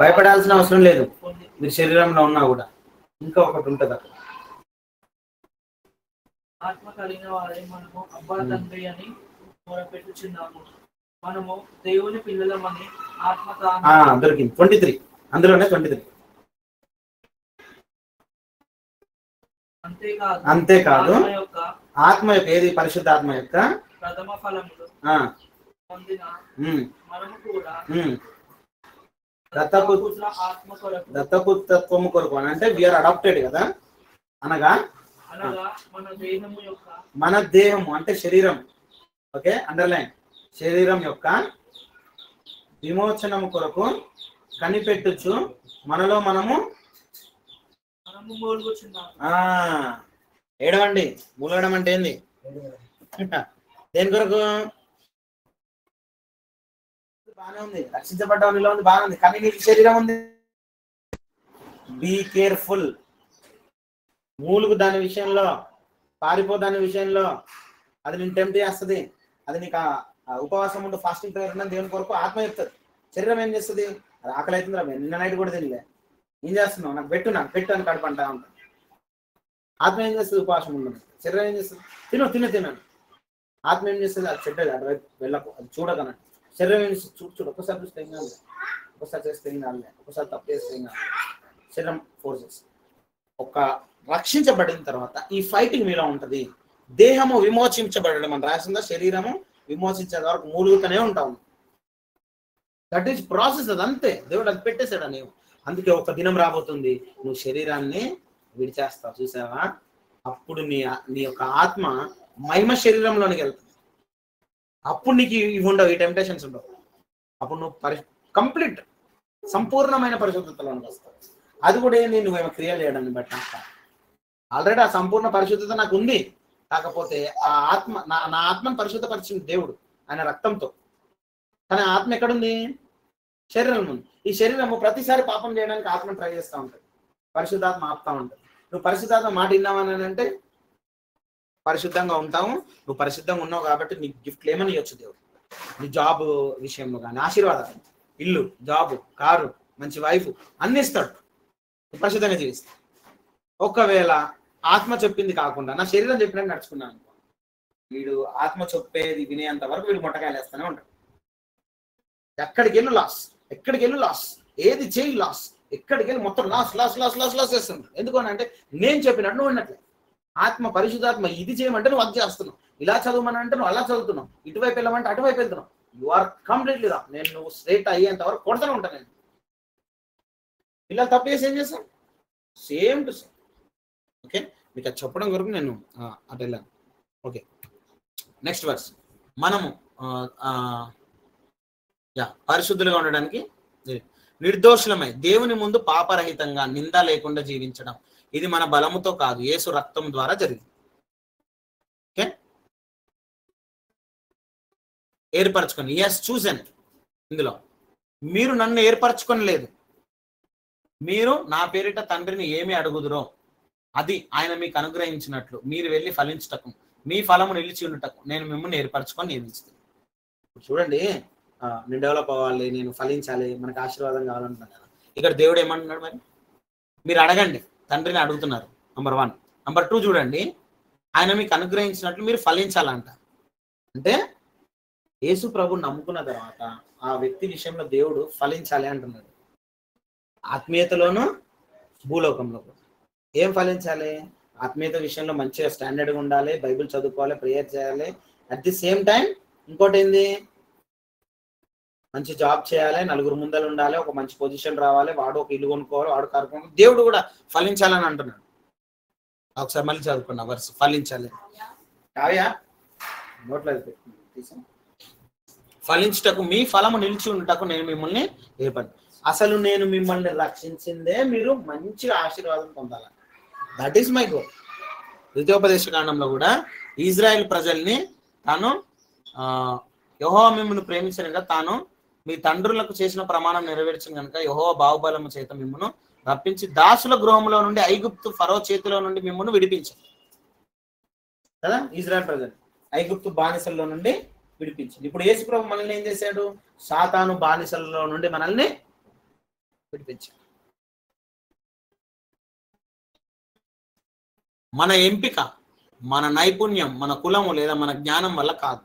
S1: భయపడాల్సిన అవసరం లేదు. మీరు శరీరంలో ఉన్నా కూడా ఇంకా ఒకటి ఉంటుంది అక్కడ.
S2: ఆత్మ కలిగిన వారే మనము అబ్బా తండ్రి అని మొరపెట్టుచున్నాము. మనము దేవుని పిల్లలమని ఆత్మ తానే
S1: దొరికింది 23. అందులోనే 23 అంతేకాదు ఆత్మ యొక్క ఏది పరిశుద్ధాత్మ యొక్క
S2: ప్రథమ ఫలములు పొందిన మనము కూడా
S1: దత్తపుత్రత్వము కొరకు అంటే వీఆర్ అడాప్టెడ్ కదా, అనగా మన దేహము అంటే శరీరం, ఓకే అండర్లైన్, శరీరం యొక్క విమోచనము కొరకు కనిపెట్టుచు మనలో మనము ఏడవండి. మూలగడం అంటే ఏంది? దేని కొరకు? బాగానే ఉంది, రక్షించబడ్డ నీలో ఉంది, బాగానే ఉంది, కానీ నీకు శరీరం ఉంది. Be careful. మూలుగు దాని విషయంలో, పారిపో దాని విషయంలో. అది నేను టెంప్ట్ చేస్తుంది, అది నీకు ఉపవాసం ఉంటూ ఫాస్టింగ్ ప్రయత్నం దేవుని కొరకు ఆత్మ చెప్తుంది. శరీరం ఏం చేస్తుంది? ఆకలి అవుతుంది రా, నిన్న నైట్ కూడా తినలే, ఏం చేస్తున్నావు, నాకు పెట్టు అని కడుపు అంటా ఉంటాను. ఆత్మ ఏం చేస్తుంది? ఉపవాసం ఉండదు. శరీరం ఏం చేస్తుంది? తినను. ఆత్మ ఏం చేస్తుంది? అది చెడ్డది, అటువైపు వెళ్ళకు, అది చూడకనండి. శరీరం ఏం చేస్తుంది? చూడు, ఒక్కసారి చూస్తే ఏం కాదు, ఒక్కసారి చేస్తే ఏం కాదు, ఒక్కసారి తప్పు చేస్తే ఏం కాదు. శరీరం ఫోర్సెస్. ఒక రక్షించబడిన తర్వాత ఈ ఫైటింగ్ మీలో ఉంటుంది. దేహము విమోచించబడడం అని రాసిందా, శరీరము విమోచించే వరకు మూలుగుతూనే ఉంటాము. That is process. అది అంతే, దేవుడు అది పెట్టేశాడు నీవు. అందుకే ఒక దినం రాబోతుంది, నువ్వు శరీరాన్ని విడిచేస్తావు, చూసావా? అప్పుడు నీ యొక్క ఆత్మ మహిమ శరీరంలోనికి వెళ్తుంది. అప్పుడు నీకు ఇవి ఉండవు, ఈ టెంప్టేషన్స్ ఉండవు. అప్పుడు నువ్వు కంప్లీట్ సంపూర్ణమైన పరిశుద్ధతలోనికి వస్తావు. అది కూడా ఏంది? నువ్వేమో క్రియలు చేయడాన్ని బట్టి. ఆల్రెడీ ఆ సంపూర్ణ పరిశుద్ధత నాకు ఉంది, కాకపోతే ఆ ఆత్మ నా ఆత్మను పరిశుద్ధపరిచింది దేవుడు ఆయన రక్తంతో. కానీ ఆత్మ ఎక్కడుంది? శరీరం ఉంది. ఈ శరీరము ప్రతిసారి పాపం చేయడానికి ఆత్మను ట్రై చేస్తూ ఉంటుంది, పరిశుద్ధాత్మ ఆపుతా ఉంటుంది. నువ్వు పరిశుద్ధాత్మ మాట విన్నావని అంటే పరిశుద్ధంగా ఉంటావు. నువ్వు పరిశుద్ధంగా ఉన్నావు కాబట్టి నీ గిఫ్ట్లు ఏమని ఇవ్వచ్చు దేవుడు. నీ జాబ్ విషయంలో కానీ ఆశీర్వాదాలు, ఇల్లు, జాబు, కారు, మంచి వైఫ్ అన్ని ఇస్తాడు, పరిశుద్ధంగా జీవిస్తాడు. ఒకవేళ ఆత్మ చెప్పింది కాకుండా నా శరీరం చెప్పినట్టు నడుచుకున్నాను, వీడు ఆత్మ చెప్పేది వినేంత వరకు వీడు మొట్టకాయలు వేస్తూనే ఉంటాడు. ఎక్కడికి వెళ్ళు లాస్, ఏది చేయి లాస్, ఎక్కడికి వెళ్ళి మొత్తం లాస్ చేస్తుంది. ఎందుకు అంటే నేను చెప్పినట్టు నువ్వు విన్నట్లే. ఆత్మ పరిశుద్ధాత్మ ఇది చేయమంటే నువ్వు అది చేస్తున్నావు, ఇలా చదవమని అంటే నువ్వు అలా చదువుతున్నావు, ఇటువైపు వెళ్ళమంటే అటువైపు వెళ్తున్నావు. యు ఆర్ కంప్లీట్లీ రా. నువ్వు స్ట్రైట్ అయ్యేంత వరకు కొడతానే ఉంటాను నేను. ఇలా తప్పు చేసి ఏం చేస్తాను? Same to same. ఓకే, మీకు అది చెప్పడం వరకు నేను అటు వెళ్ళాను. Okay, next verse. మనము పరిశుద్ధులుగా ఉండడానికి నిర్దోషులమై దేవుని ముందు పాపరహితంగా నింద లేకుండా జీవించడం, ఇది మన బలముతో కాదు, యేసు రక్తం ద్వారా జరిగింది. ఓకే, ఏర్పరచుకొని, ఎస్ చూసాను ఇందులో, మీరు నన్ను ఏర్పరచుకొని లేదు, మీరు నా పేరిట తండ్రిని ఏమి అడుగుదురో అది ఆయన మీకు అనుగ్రహించినట్లు మీరు వెళ్ళి ఫలించుటకు, మీ ఫలము నిలిచి ఉండటకు నేను మిమ్మల్ని ఏర్పరచుకొని నియమిస్తాను. చూడండి, నేను డెవలప్ అవ్వాలి, నేను ఫలించాలి, మనకు ఆశీర్వాదం కావాలంటున్నాను కదా. ఇక్కడ దేవుడు ఏమంటున్నాడు? మరి మీరు అడగండి, తండ్రిని అడుగుతున్నారు, నంబర్ 1. నంబర్ 2 చూడండి, ఆయన మీకు అనుగ్రహించినట్లు మీరు ఫలించాలంట. అంటే యేసు ప్రభు నమ్ముకున్న తర్వాత ఆ వ్యక్తి విషయంలో దేవుడు ఫలించాలి అంటున్నాడు. ఆత్మీయతలోను భూలోకంలో కూడా ఏం ఫలించాలి? ఆత్మీయత విషయంలో మంచిగా స్టాండర్డ్గా ఉండాలి, బైబిల్ చదువుకోవాలి, ప్రేయర్ చేయాలి. అట్ ది సేమ్ టైం ఇంకోటి ఏంది? మంచి జాబ్ చేయాలి, నలుగురు ముందలు ఉండాలి, ఒక మంచి పొజిషన్ రావాలి, వాడు ఒక ఇల్లు కొనుక్కోవాలి, వాడు కారు కొనుక్కోవాలి. దేవుడు కూడా ఫలించాలని అంటున్నాడు. ఒకసారి మళ్ళీ చదువుకున్నా వర్స్, ఫలించాలి. కావ్యా నోట్లేదు, ఫలించుటకు మీ ఫలము నిలిచి ఉండటకు నేను మిమ్మల్ని ఏర్పడి. అసలు నేను మిమ్మల్ని రక్షించిందే మీరు మంచిగా ఆశీర్వాదం పొందాలి. That is my goal. ద్వితీయోపదేశ కాండంలో కూడా ఇజ్రాయెల్ ప్రజల్ని తాను యెహోవా మిమ్మల్ని ప్రేమించిన కనుక, తాను మీ తండ్రులకు చేసిన ప్రమాణం నెరవేర్చిన కనుక యెహోవా బాహుబలము చేత మిమ్మల్ని రప్పించి దాసుల గృహంలో నుండి ఐగుప్తు ఫరో చేతిలో నుండి మిమ్మల్ని విడిపించారు కదా. ఇజ్రాయెల్ ప్రజలు ఐగుప్తు బానిసల్లో నుండి విడిపించింది. ఇప్పుడు యేసు ప్రభు మనల్ని ఏం చేశాడు? సాతాను బానిసల్లో నుండి మనల్ని విడిపించాడు. మన ఎంపిక, మన నైపుణ్యం, మన కులము లేదా మన జ్ఞానం వల్ల కాదు.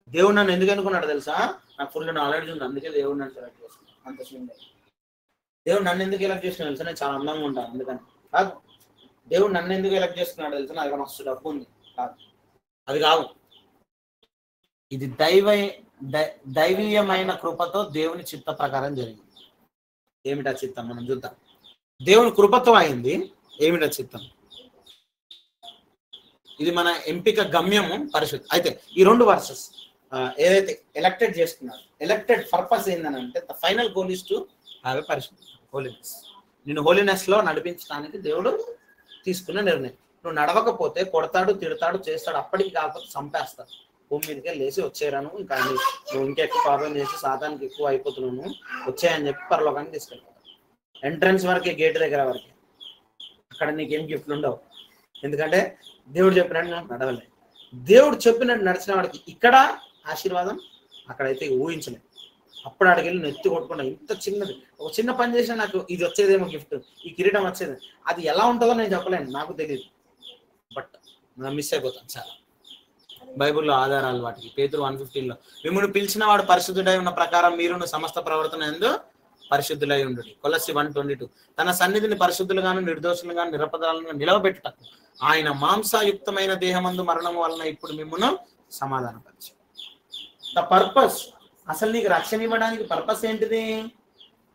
S1: దేవుడు నన్ను ఎందుకు అనుకున్నాడు తెలుసా? నాకు ఫుల్ నాలెడ్జ్ ఉంది, అందుకే దేవుడు నన్ను సెలెక్ట్ చేసుకున్నాను. అంత దేవుడు నన్ను ఎందుకు ఎలక్ట్ చేసిన తెలుసా? నేను చాలా అందంగా ఉంటాను అందుకని కాదు. దేవుడు నన్ను ఎందుకు ఎలక్ట్ చేసుకున్నాడు తెలుసు, నా దగ్గర మస్తు డబ్బు ఉంది కాదు, అది కాదు. ఇది దైవీయమైన కృపతో దేవుని చిత్త ప్రకారం జరిగింది. ఏమిటా చిత్తం మనం చూద్దాం. దేవుని కృపతో అయింది. ఏమిటా చిత్తం? ఇది మన ఎంపిక గమ్యము పరిశుద్ధి. అయితే ఈ 2 వర్సెస్ ఏదైతే ఎలక్టెడ్ చేసుకున్నారు, ఎలక్టెడ్ పర్పస్ ఏందని అంటే the final goal is to have a పరిశుద్ధి, హోలీనెస్. నేను హోలీనెస్ లో నడిపించడానికి దేవుడు తీసుకున్న నిర్ణయం. నువ్వు నడవకపోతే కొడతాడు, తిడతాడు, చేస్తాడు, అప్పటికి కాకపోతే చంపేస్తాడు. భూమి మీదకే లేచి వచ్చేరాను, ఇంకా నువ్వు ఇంకా ఎక్కువ పాపం చేసి సాతానికి ఎక్కువ అయిపోతున్నాను, వచ్చాయని చెప్పి పరలోకానికి తీసుకెళ్ళిపోతాడు. ఎంట్రన్స్ వరకే, గేట్ దగ్గర వరకే. అక్కడ నీకేం గిఫ్ట్లు ఉండవు, ఎందుకంటే దేవుడు చెప్పినట్టు నడవలేదు. దేవుడు చెప్పినట్టు నడిచిన వాడికి ఇక్కడ ఆశీర్వాదం, అక్కడైతే ఊహించలేదు. అప్పుడు అక్కడికి వెళ్ళి నెత్తి కొట్టుకున్నా, ఇంత చిన్నది ఒక చిన్న పని చేసినా నాకు ఇది వచ్చేదేమో గిఫ్ట్, ఈ కిరీటం వచ్చేది, అది ఎలా ఉంటుందో నేను చెప్పలేను, నాకు తెలియదు. బట్ మనం మిస్ అయిపోతాం చాలా. బైబిల్లో ఆధారాలు వాటికి. పేతురు 1:15లో మిమ్మల్ని పిలిచిన వాడు పరిశుద్ధుడై ఉన్న ప్రకారం మీరును సమస్త ప్రవర్తన యందు పరిశుద్ధులై ఉండు. కొలస్సి 1:22 తన సన్నిధిని పరిశుద్ధులుగాను నిర్దోషులుగాను నిరపరాధులుగా నిలవబెట్టుటకు ఆయన మాంసయుక్తమైన దేహమందు మరణం వలన ఇప్పుడు మిమ్మల్ని సమాధానపరిచి. ద పర్పస్, అసలు నీకు రక్షణ ఇవ్వడానికి పర్పస్ ఏంటిది?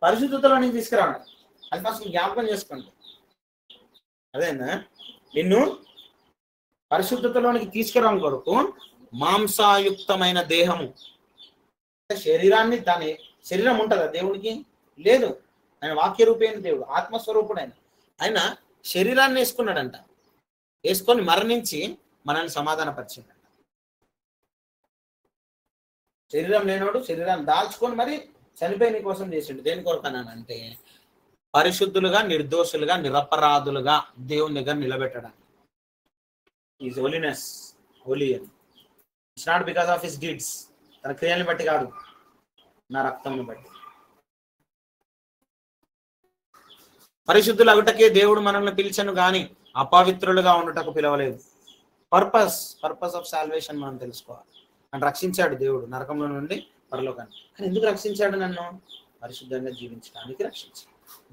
S1: పరిశుద్ధతలో నీకు తీసుకురావడం. అది ఫస్ట్ జ్ఞాపకం చేసుకోండి. అదేనా, నిన్ను పరిశుద్ధతలోనికి తీసుకురావడం కొరకు మాంసయుక్తమైన దేహము. శరీరాన్ని, దాని శరీరం ఉంటుందా దేవుడికి? లేదు. ఆయన వాక్య రూపైన దేవుడు, ఆత్మస్వరూపుడైన ఆయన శరీరాన్ని వేసుకున్నాడంట. వేసుకొని మరణించి మనల్ని సమాధానపరిచిందంట. శరీరం లేనోడు శరీరాన్ని దాల్చుకొని మరి చనిపోయి నీ కోసం చేసిండు. దేని కొరకు అంటే పరిశుద్ధులుగా, నిర్దోషులుగా, నిరపరాధులుగా దేవుని దగ్గర నిలబెట్టడానికి. ఈజ్ హోలీనెస్, హోలీ అని. It's not because of his deeds, తన క్రియల్ని బట్టి కాదు, నా రక్తంని బట్టి. పరిశుద్ధులు అగుటకే దేవుడు మనల్ని పిలిచను గాని అపవిత్రులుగా ఉండటకు పిలవలేదు. పర్పస్ ఆఫ్ సాల్వేషన్ మనం తెలుసుకోవాలి. నన్ను రక్షించాడు దేవుడు నరకంలో నుండి పరలోకాన్ని. కానీ ఎందుకు రక్షించాడు? నన్ను పరిశుద్ధంగా జీవించడానికి రక్షించాడు.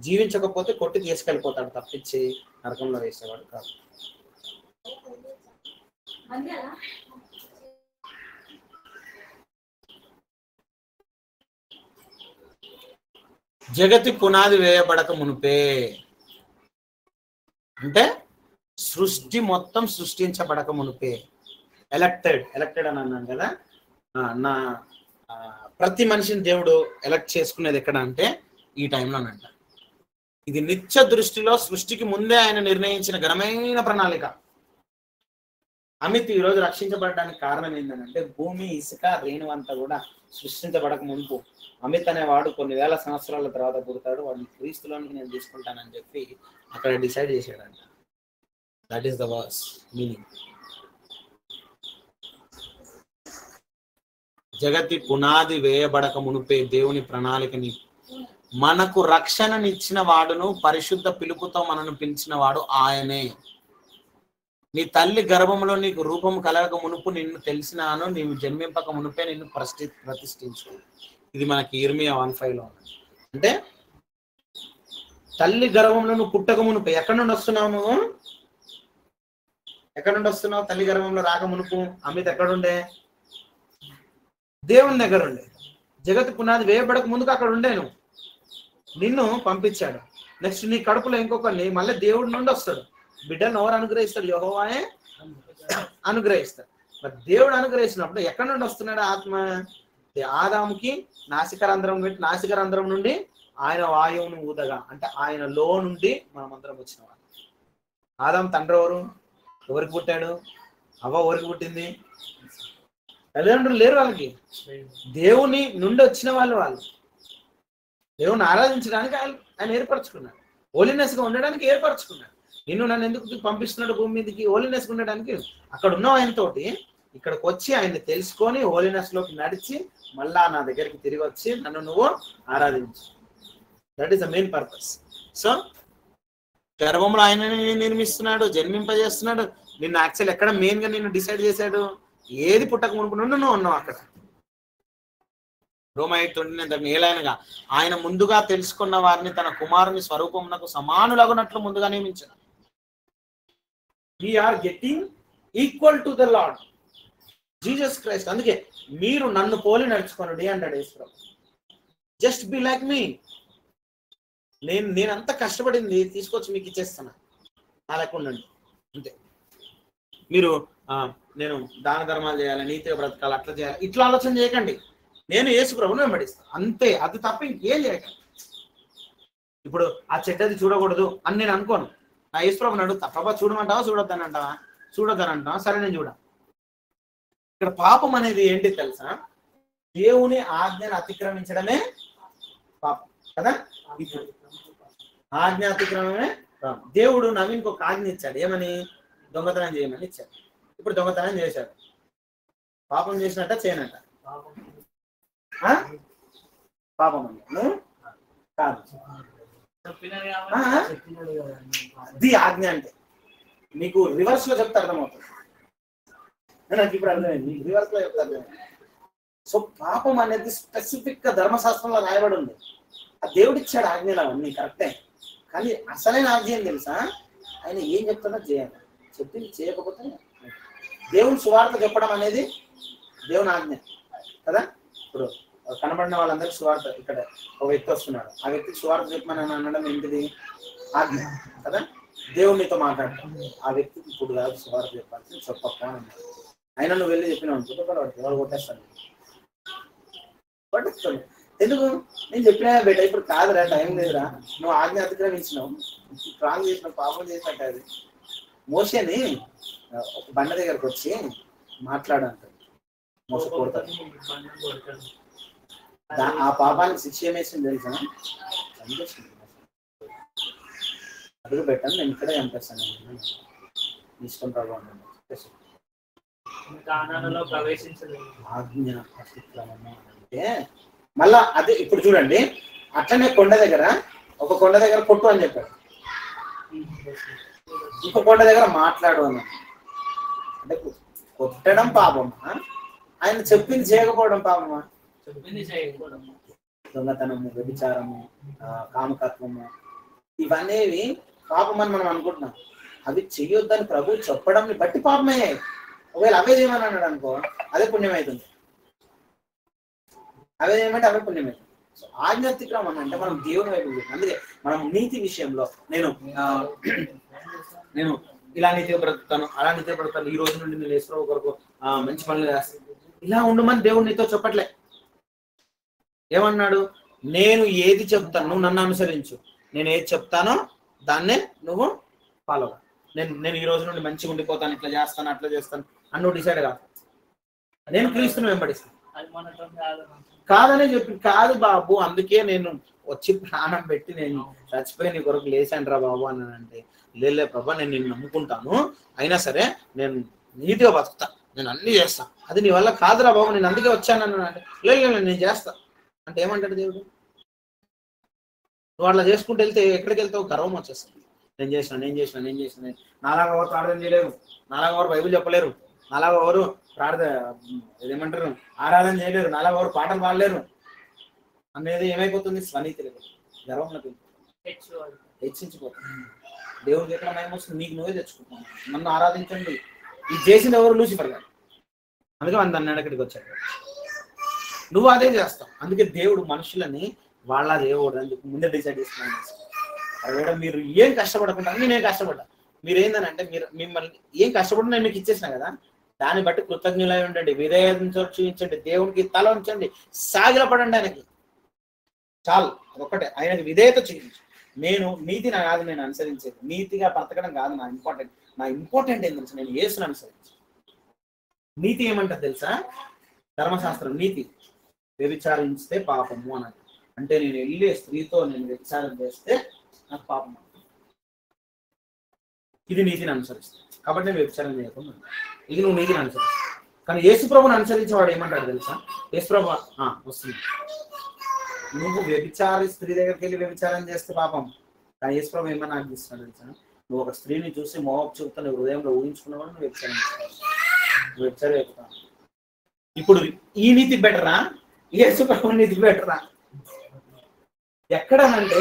S1: జీవించకపోతే కొట్టి తీసుకెళ్ళిపోతాడు తప్పించి నరకంలో వేసేవాడు కాదు. జగతి పునాది వేయబడక మునిపే, అంటే సృష్టి మొత్తం సృష్టించబడక మునిపే. ఎలక్టెడ్ అని అన్నాను కదా. నా ప్రతి మనిషిని దేవుడు ఎలక్ట్ చేసుకునేది ఎక్కడ అంటే ఈ టైంలోనంట. ఇది నిత్య దృష్టిలో సృష్టికి ముందే ఆయన నిర్ణయించిన ఘనమైన ప్రణాళిక. అమిత్ ఈరోజు రక్షించబడడానికి కారణం ఏంటంటే భూమి, ఇసుక, రేణు అంతా కూడా సృష్టించబడక మునుపు అమిత్ అనేవాడు కొన్ని వేల సంవత్సరాల తర్వాత పుడతాడు, వాడిని క్రీస్తులోనికి నేను తీసుకుంటానని చెప్పి అక్కడ డిసైడ్ చేశాడంట. That is the verse meaning. జగతి పునాది వేయబడక మునుపే దేవుని ప్రణాళికని, మనకు రక్షణనిచ్చిన వాడును పరిశుద్ధ పిలుపుతో మనను పిలిచిన వాడు ఆయనే. నీ తల్లి గర్భంలో నీకు రూపం కలగక మునుపు నిన్ను తెలిసినాను, నీవు జన్మింపక మునుపే నిన్ను ప్రతిష్ఠించు. ఇది మనకి ఇర్మియా 1:5లో ఉన్నది. అంటే తల్లి గర్భంలో నువ్వు పుట్టక మునుపు ఎక్కడి నుండి వస్తున్నావు? నువ్వు ఎక్కడి నుండి వస్తున్నావు? తల్లి గర్భంలో రాక మునుపు అమిత్ ఎక్కడుండే? దేవుని దగ్గర ఉండే. జగత్తు పునాది వేయబడక ముందుకు అక్కడ ఉండే. నువ్వు నిన్ను పంపించాడు. నెక్స్ట్ నీ కడుపులో ఇంకొకరిని మళ్ళీ దేవుడి నుండి వస్తాడు. బిడ్డను ఎవరు అనుగ్రహిస్తాడు? యెహోవాయే అనుగ్రహిస్తాడు. మరి దేవుడు అనుగ్రహిస్తున్నప్పుడు ఎక్కడి నుండి వస్తున్నాడు ఆత్మ? ఆదాముకి నాసికరంధ్రం పెట్టి నాసికరంధ్రం నుండి ఆయన వాయువును ఊదగా, అంటే ఆయనలో నుండి మనమందరం వచ్చిన వాళ్ళు. ఆదాము తండ్రి ఎవరు? ఎవరికి పుట్టాడు? అవ్వ ఎవరికి పుట్టింది? తల్లిదండ్రులు లేరు వాళ్ళకి. దేవుని నుండి వచ్చిన వాళ్ళు దేవుని ఆరాధించడానికి ఆయన ఏర్పరచుకున్నాడు. హోలీనెస్ గా ఉండడానికి ఏర్పరచుకున్నాడు. నిన్ను నన్ను ఎందుకు పంపిస్తున్నాడు భూమి మీదకి? హోలీనెస్ గా ఉండడానికి. అక్కడ ఉన్న ఆయనతోటి ఇక్కడికి వచ్చి ఆయన్ని తెలుసుకొని హోలీనెస్ లోకి నడిచి మళ్ళా నా దగ్గరికి తిరిగి వచ్చి నన్ను నువ్వు ఆరాధించు. That is the main purpose. So గర్భంలో ఆయన నిర్మిస్తున్నాడు, జన్మింపజేస్తున్నాడు. నిన్ను యాక్చువల్ ఎక్కడ మెయిన్ గా నిన్ను డిసైడ్ చేశాడు? ఏది పుట్టక మునుపు నుండి నువ్వు ఉన్నావు అక్కడ. రోమా 8:29 ఏలైనగా ఆయన ముందుగా తెలుసుకున్న వారిని తన కుమారుని స్వరూపమునకు సమానులగునట్లు ముందుగా నియమించాడు. We are getting equal to the Lord Jesus Christ. అందుకే మీరు నన్ను పోలి నడుచుకోండి అంటాడు యేసుప్రభు. Just be like me. నేనంతా కష్టపడింది తీసుకొచ్చి మీకు ఇచ్చేస్తాను, నా లెక్క ఉండండి అంతే. మీరు నేను దాన ధర్మాలు చేయాలి, నీతిగా బ్రతకాలి, అట్లా చేయాలి, ఇట్లా ఆలోచన చేయకండి. నేను యేసుప్రభుని వెంబడిస్తాను అంతే. అది తప్ప ఇంకేం చేయకండి. ఇప్పుడు ఆ చెడ్డది చూడకూడదు అని నేను అనుకోను. నా యేసుప్రభుని అడుగుతా, ప్రభా చూడమంటావా చూడొద్దని అంటావా? చూడొద్దని అంటావా? సరే నేను చూడ. ఇక్కడ పాపం అనేది ఏంటి తెలుసా? దేవుని ఆజ్ఞను అతిక్రమించడమే పాపం కదా. ఇప్పుడు ఆజ్ఞ అతిక్రమమే పాపం. దేవుడు నవీన్కి ఒక ఆజ్ఞ ఇచ్చాడు, ఏమని? దొంగతనం చేయమని ఇచ్చాడు. ఇప్పుడు దొంగతనం చేశాడు, పాపం చేసినట్ట చేయనట్ట? పాపం అని కాదు. అది ఆజ్ఞ అంటే మీకు రివర్స్ లో చెప్తే అర్థమవుతుంది. నాకు ఇప్పుడు అర్థమైంది, రివర్స్ లో చెప్తే అర్థమైంది. సో పాపం అనేది స్పెసిఫిక్ గా ధర్మశాస్త్రంలో రాయబడి ఉంది. ఆ దేవుడు ఇచ్చాడు ఆజ్ఞలు అవన్నీ కరెక్టే, కానీ అసలైన ఆజ్ఞ ఏం తెలుసా? ఆయన ఏం చెప్తాడో చేయాలి, చెప్పింది చేయకపోతే. దేవుని సువార్త చెప్పడం అనేది దేవుని ఆజ్ఞ కదా. ఇప్పుడు కనబడిన వాళ్ళందరికీ సువార్త, ఇక్కడ ఒక వ్యక్తి వస్తున్నాడు, ఆ వ్యక్తికి సువార్త చెప్పమని అనడం ఏంటిది? ఆజ్ఞ కదా. దేవునితో మాట్లాడతాం, ఆ వ్యక్తికి ఇప్పుడు కాదు సువార్త చెప్పాల్సింది, చెప్పప్ప అన్నాడు. అయినా నువ్వు వెళ్ళి చెప్పినావు అనుకుంటే ఎవరు కొట్టేస్తాను, పట్టిస్తాను. ఎందుకు? నేను చెప్పినా బేట ఇప్పుడు కాదురా, టైం లేదురా, నువ్వు ఆజ్ఞ అతిక్రమించినావు, స్ట్రాంగ్ చేసినావు, పాపం చేసినట్టు. అది మోషేని ఒక బండ దగ్గరకు వచ్చి మాట్లాడంటాడు, మోస కొడతాడు. ఆ పాపానికి శిక్ష ఏమేసింది తెలుసా? చంపేసింది. అడుగు పెట్టాను, నేను ఇక్కడే చంపేస్తాను, ఇష్టం ప్రభావం ఆజ్ఞ అతిక్రమము అంటే. మళ్ళా అదే ఇప్పుడు చూడండి, అట్లనే కొండ దగ్గర, ఒక కొండ దగ్గర కొట్టు అని చెప్పాడు, ఇంకో కొండ దగ్గర మాట్లాడు అన్నాడు. అంటే కొట్టడం పాపమా? ఆయన చెప్పింది చేయకపోవడం పాపమా? దొంగతనము, వ్యభిచారము, కామకత్వము, ఇవన్నీ పాపం అని మనం అనుకుంటున్నాం. అవి చెయ్యొద్దని ప్రభు చెప్పడం బట్టి పాపమే. ఒకవేళ అవే చేయమని అన్నాడు అనుకో, అదే పుణ్యం అవుతుంది. అవే చేయమంటే అవే పుణ్యం అవుతుంది. సో ఆజ్ఞాతిక్రమం అంటే మనం దేవుని వైపు. అందుకే మనం నీతి విషయంలో నేను ఇలా నీతిగా బ్రతుకుతాను, అలా నీతిగా బ్రతుకుతాను, ఈ రోజు నుండి నేను యేసుప్రభు కొరకు మంచి పనులు చేస్తాను, ఇలా ఉండమని దేవుడు నీతో చెప్పట్లే. ఏమన్నాడు? నేను ఏది చెప్తాను నువ్వు నన్ను అనుసరించు, నేను ఏది చెప్తానో దాన్నే నువ్వు ఫాలో. నేను ఈ రోజు నుండి మంచిగా ఉండిపోతాను, ఇట్లా చేస్తాను, అట్లా చేస్తాను అని నువ్వు డిసైడ్ కాదు. నేను క్రీస్తుని వెంబడిస్తాను కాదనే చెప్పి, కాదు బాబు అందుకే నేను వచ్చి ప్రాణం పెట్టి నేను చచ్చిపోయి నీ కొరకు లేచాను రా బాబు అన్నానంటే, లేలే ప్రభా నేను నిన్ను నమ్ముకుంటాను, అయినా సరే నేను నీతిగా బతుకుతా, నేను అన్ని చేస్తా, అది నీ వల్ల కాదురా బాబు, నేను అందుకే వచ్చాను అన్నానంటే, లేదు నేను చేస్తా అంటే ఏమంటాడు దేవుడు? నువ్వు అట్లా చేసుకుంటూ వెళ్తే ఎక్కడికి వెళ్తావు? గర్వం వచ్చేస్తుంది. నేను చేసిన నాలాగా ఎవరు ప్రార్థన చేయలేరు, నాలాగా ఎవరు బైబిల్ చెప్పలేరు, నాలాగా ఎవరు ఏమంటారు ఆరాధన చేయలేరు, నాలాగా ఎవరు పాటలు పాడలేరు అనేది ఏమైపోతుంది? స్వనీతి లేదు, గర్వంలోకి హెచ్చించిపోతుంది. దేవుడికి ఎక్కడ భయం వస్తుంది? నీకు నువ్వే తెచ్చుకుంటున్నావు. నన్ను ఆరాధించండి, ఇది చేసింది ఎవరు? లూసిఫర్ గారు. అందుకే మన దాన్ని ఎక్కడికి వచ్చాడు. నువ్వు అదే చేస్తావు. అందుకే దేవుడు మనుషులని వాళ్ళ దేవుడు అని చెప్పి ముందే డిసైడ్ చేసుకున్నాను. మీరు ఏం కష్టపడకుండా నేనే కష్టపడ్డా, మీరు ఏంటంటే మిమ్మల్ని ఏం కష్టపడి నేను మీకు ఇచ్చేసిన కదా, దాన్ని బట్టి కృతజ్ఞులై ఉండండి, విధేయతను చూపించండి, దేవునికి తల ఉంచండి, సాగిలపడండి ఆయనకి చాలు. అదొక్కటే, ఆయనకి విధేయత చూపించు. నేను నీతిని కాదు నేను అనుసరించేది, నీతిగా బ్రతకడం కాదు నా ఇంపార్టెంట్ ఏం తెలుసు? నేను యేసుని అనుసరించు. నీతి ఏమంటారు తెలుసా? ధర్మశాస్త్రం నీతి. వ్యభిచారించితే పాపము అన్నది అంటే నేను వెళ్ళే స్త్రీతో నేను వ్యభిచారం చేస్తే నాకు పాపం. ఇది నీతిని అనుసరిస్తాను కాబట్టి నేను వ్యభిచారం చేయకుండా, ఇది నువ్వు నీతిని అనుసరిస్తావు. కానీ యేసుప్రభుని అనుసరించేవాడు ఏమంటాడు తెలుసా? యేసుప్రభు వస్తుంది, నువ్వు వ్యభిచారి స్త్రీ దగ్గరికి వెళ్ళి వ్యభిచారం చేస్తే పాపం. కానీ యేసుప్రభు ఏమన్నా అనిపిస్తున్నాడు తెలుసా? నువ్వు ఒక స్త్రీని చూసి మోహపు చూపుతా నువ్వు హృదయంలో ఊహించుకున్నావు, నువ్వు వ్యభిచారం చేస్తావు, నువ్వు వ్యభిచారం అయిపోతావు. ఇప్పుడు ఈ నీతి బెటరా? యేసుప్రభు నీతి బెటరా? ఎక్కడనంటే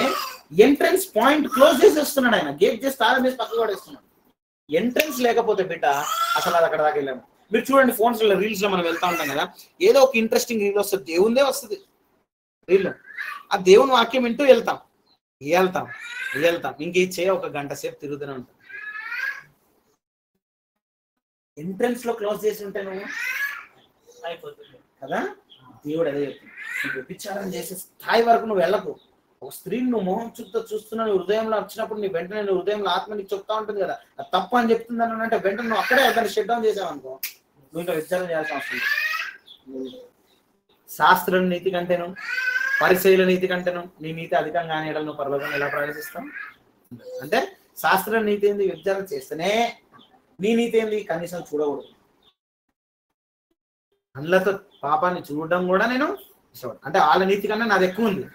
S1: ఎంట్రన్స్ పాయింట్ క్లోజ్ చేసేస్తున్నాడు ఆయన, గేట్ చేసి తాళం వేసి పక్కకు పడేస్తున్నాడు. ఎంట్రన్స్ లేకపోతే బిడ్డ అసలు అది అక్కడ దాకా వెళ్ళాము. మీరు చూడండి, ఫోన్స్ లో రీల్స్ లో మనం వెళ్తా ఉంటాం కదా, ఏదో ఒక ఇంట్రెస్టింగ్ రీల్ వస్తుంది, దేవుందే వస్తుంది రీల్. ఆ దేవుని వాక్యం వింటూ వెళ్తాం ఇంక ఈ ఒక గంట సేపు తిరుగుతూనే ఉంటాం. ఎంట్రన్స్ లో క్లోజ్ చేసి ఉంటే నువ్వు అయిపోతుంది కదా. దేవుడు అదే చెప్తుంది, వ్యభిచారం చేసే స్థాయి వరకు నువ్వు వెళ్ళకు. ఒక స్త్రీని నువ్వు మోహం చూస్తున్నావు, హృదయంలో వచ్చినప్పుడు నీ వెంటనే నువ్వు హృదయంలో ఆత్మ నీకు చెప్తా ఉంటుంది కదా, అది తప్పు అని చెప్తుందని అంటే వెంటనే నువ్వు అక్కడే దాన్ని షట్ డౌన్ చేసావు అనుకో, నువ్వు ఇంకా వ్యభిచారం చేయాల్సిన అవసరం లేదు. శాస్త్రుల నీతి కంటేను పరిచయుల నీతి కంటేను నీ నీతి అధికంగా కానీ నువ్వు పరలోకం ఎలా ప్రవేశిస్తావు అంటే, శాస్త్రుల నీతి ఏంది? వ్యభిచారం చేస్తేనే. నీ నీతి ఏంది? కనీసం చూడకూడదు. అందులో పాపాన్ని చూడడం కూడా నేను ఇష్టపడు. అంటే వాళ్ళ నీతి కన్నా నాది ఎక్కువ ఉంది.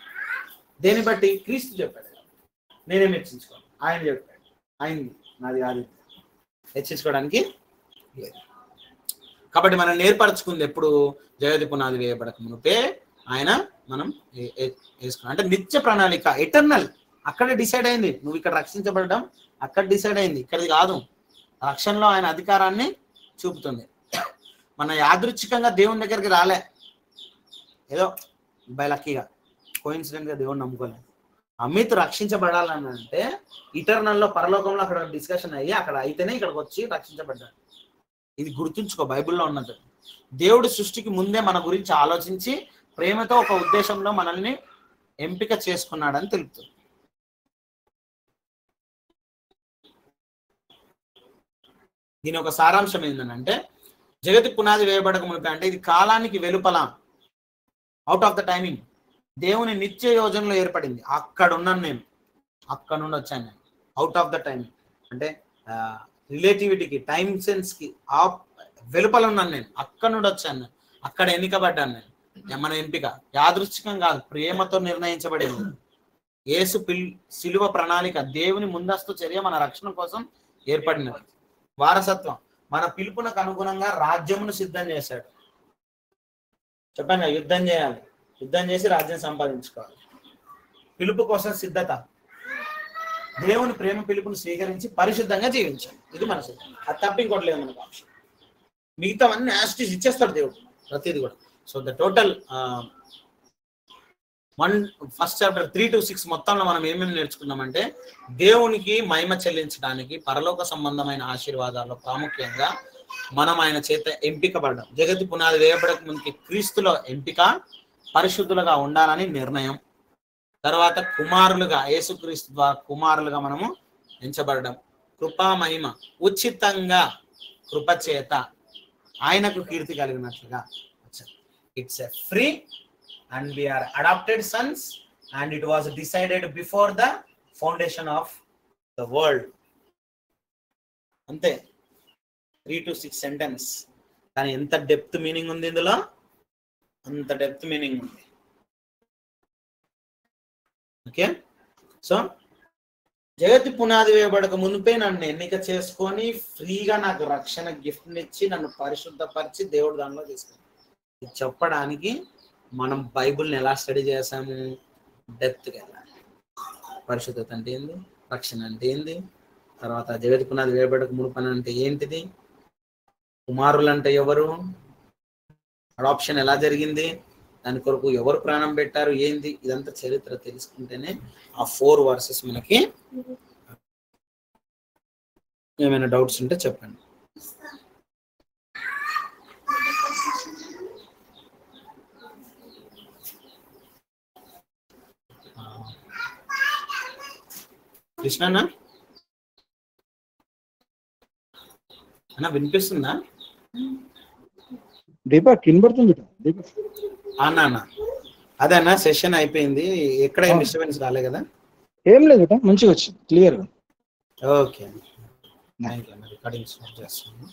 S1: దేన్ని బట్టి? క్రీస్తు చెప్పాడు, నేనే హెచ్చించుకోను. ఆయన చెప్పాడు, ఆయనది, నాది కాదు. హెచ్చించుకోవడానికి లేదు. కాబట్టి మనం నేర్పరచుకుంది ఎప్పుడు? జగతి పునాది వేయబడక మునిపే ఆయన మనం వేసుకున్నాం. అంటే నిత్య ప్రణాళిక, ఎటర్నల్. అక్కడే డిసైడ్ అయింది. నువ్వు ఇక్కడ రక్షించబడడం అక్కడ డిసైడ్ అయింది, ఇక్కడిది కాదు. రక్షణలో ఆయన అధికారాన్ని చూపుతుంది. మన యాదృచ్ఛికంగా దేవుని దగ్గరికి రాలే, ఏదో బై లక్కీగా కోయిన్సిడెంట్ గా దేవుని నమ్ముకోలేదు. అమిత్ రక్షించబడాలని అంటే ఇటర్నల్లో పరలోకంలో అక్కడ డిస్కషన్ అయ్యి అక్కడ అయితేనే ఇక్కడికి వచ్చి రక్షించబడ్డాడు. ఇది గుర్తుంచుకో, బైబిల్లో ఉన్నది. దేవుడు సృష్టికి ముందే మన గురించి ఆలోచించి ప్రేమతో ఒక ఉద్దేశంలో మనల్ని ఎంపిక చేసుకున్నాడని తెలుపుతుంది. దీని ఒక సారాంశం ఏంటంటే, జగతి పునాది వేయబడక మునిపే అంటే ఇది కాలానికి వెలుపల, అవుట్ ఆఫ్ ద టైమింగ్, దేవుని నిత్య యోజనలో ఏర్పడింది. అక్కడ ఉన్నాను నేను, అక్కడ నుండి వచ్చాను నేను. అవుట్ ఆఫ్ ద టైమింగ్ అంటే రిలేటివిటీకి, టైం సెన్స్కి వెలుపల ఉన్నాను నేను, అక్కడ నుండి వచ్చాను నేను, అక్కడ ఎన్నికబడ్డాను నేను. మన ఎంపిక యాదృచ్ఛికం కాదు, ప్రేమతో నిర్ణయించబడింది. యేసు శిలువ ప్రణాళిక, దేవుని ముందస్తు చర్య మన రక్షణ కోసం ఏర్పడినది. వారసత్వం, మన పిలుపునకు అనుగుణంగా రాజ్యమును సిద్ధం చేశాడు. చెప్పండి, యుద్ధం చేయాలి, యుద్ధం చేసి రాజ్యం సంపాదించుకోవాలి. పిలుపు కోసం సిద్ధత, దేవుని ప్రేమ పిలుపును స్వీకరించి పరిశుద్ధంగా జీవించాలి. ఇది మన సిద్ధం. అది తప్ప ఇంకోటి లేదు మనకు ఆప్షన్. మిగతావన్నీ యాస్టిస్ ఇచ్చేస్తాడు దేవుడు, ప్రతిది కూడా. So the total 1 chapter 3 to 6 మొత్తంలో మనం ఏమేమి నేర్చుకున్నామంటే, దేవునికి మహిమ చెల్లించడానికి పరలోక సంబంధమైన ఆశీర్వాదాల్లో ప్రాముఖ్యంగా మనం ఆయన చేత ఎంపికపడ్డాం. జగతి పునాది వేయబడక ముందుకి క్రీస్తులో ఎంపిక, పరిశుద్ధులుగా ఉండాలని నిర్ణయం. తర్వాత కుమారులుగా, యేసుక్రీస్తు ద్వారా కుమారులుగా మనము ఎంచబడడం. కృపా మహిమ, ఉచితంగా కృప చేత ఆయనకు కీర్తి కలిగినట్లుగా. It's a free and we are adopted sons, and it was decided before the foundation of the world. ante 3 to 6 sentence కానీ ఎంత డెప్త్ మీనింగ్ ఉంది ఇందులో, అంత డెప్త్ మీనింగ్ ఉంది. ఓకే, సో జగతి పునాది వేయబడక మునిపే నన్ను ఎన్నిక చేసుకొని ఫ్రీగా నాకు రక్షణ గిఫ్ట్ ఇచ్చి నన్ను పరిశుద్ధపరిచి దేవుడు దానిలో తీసుకుని చెప్పడానికి మనం బైబుల్ని ఎలా స్టడీ చేసాము? డెప్త్గా వెళ్ళాలి. పరిశుద్ధత అంటే ఏంది, రక్షణ అంటే ఏంది, తర్వాత జగతి పునాది వేయబడక మునుపని అంటే ఏంటిది, కుమారులు అంటే ఎవరు, అడాప్షన్ ఎలా జరిగింది, దాని కొరకు ఎవరు ప్రాణం పెట్టారు, ఏంది, ఇదంతా చరిత్ర తెలుసుకుంటేనే ఆ 4 verses మనకి. ఏమైనా డౌట్స్ ఉంటే చెప్పండి. కృష్ణ అన్న వినిపిస్తుందా?
S3: దీపక్ వినబడుతుంది
S1: అన్న. అదే అన్న, సెషన్ అయిపోయింది, ఎక్కడ ఏం డిస్టర్బెన్స్ రాలే కదా?
S3: ఏం లేదు, మంచిగా వచ్చింది, clear.
S1: Okay, thank you. Recording start చేస్తున్నాను.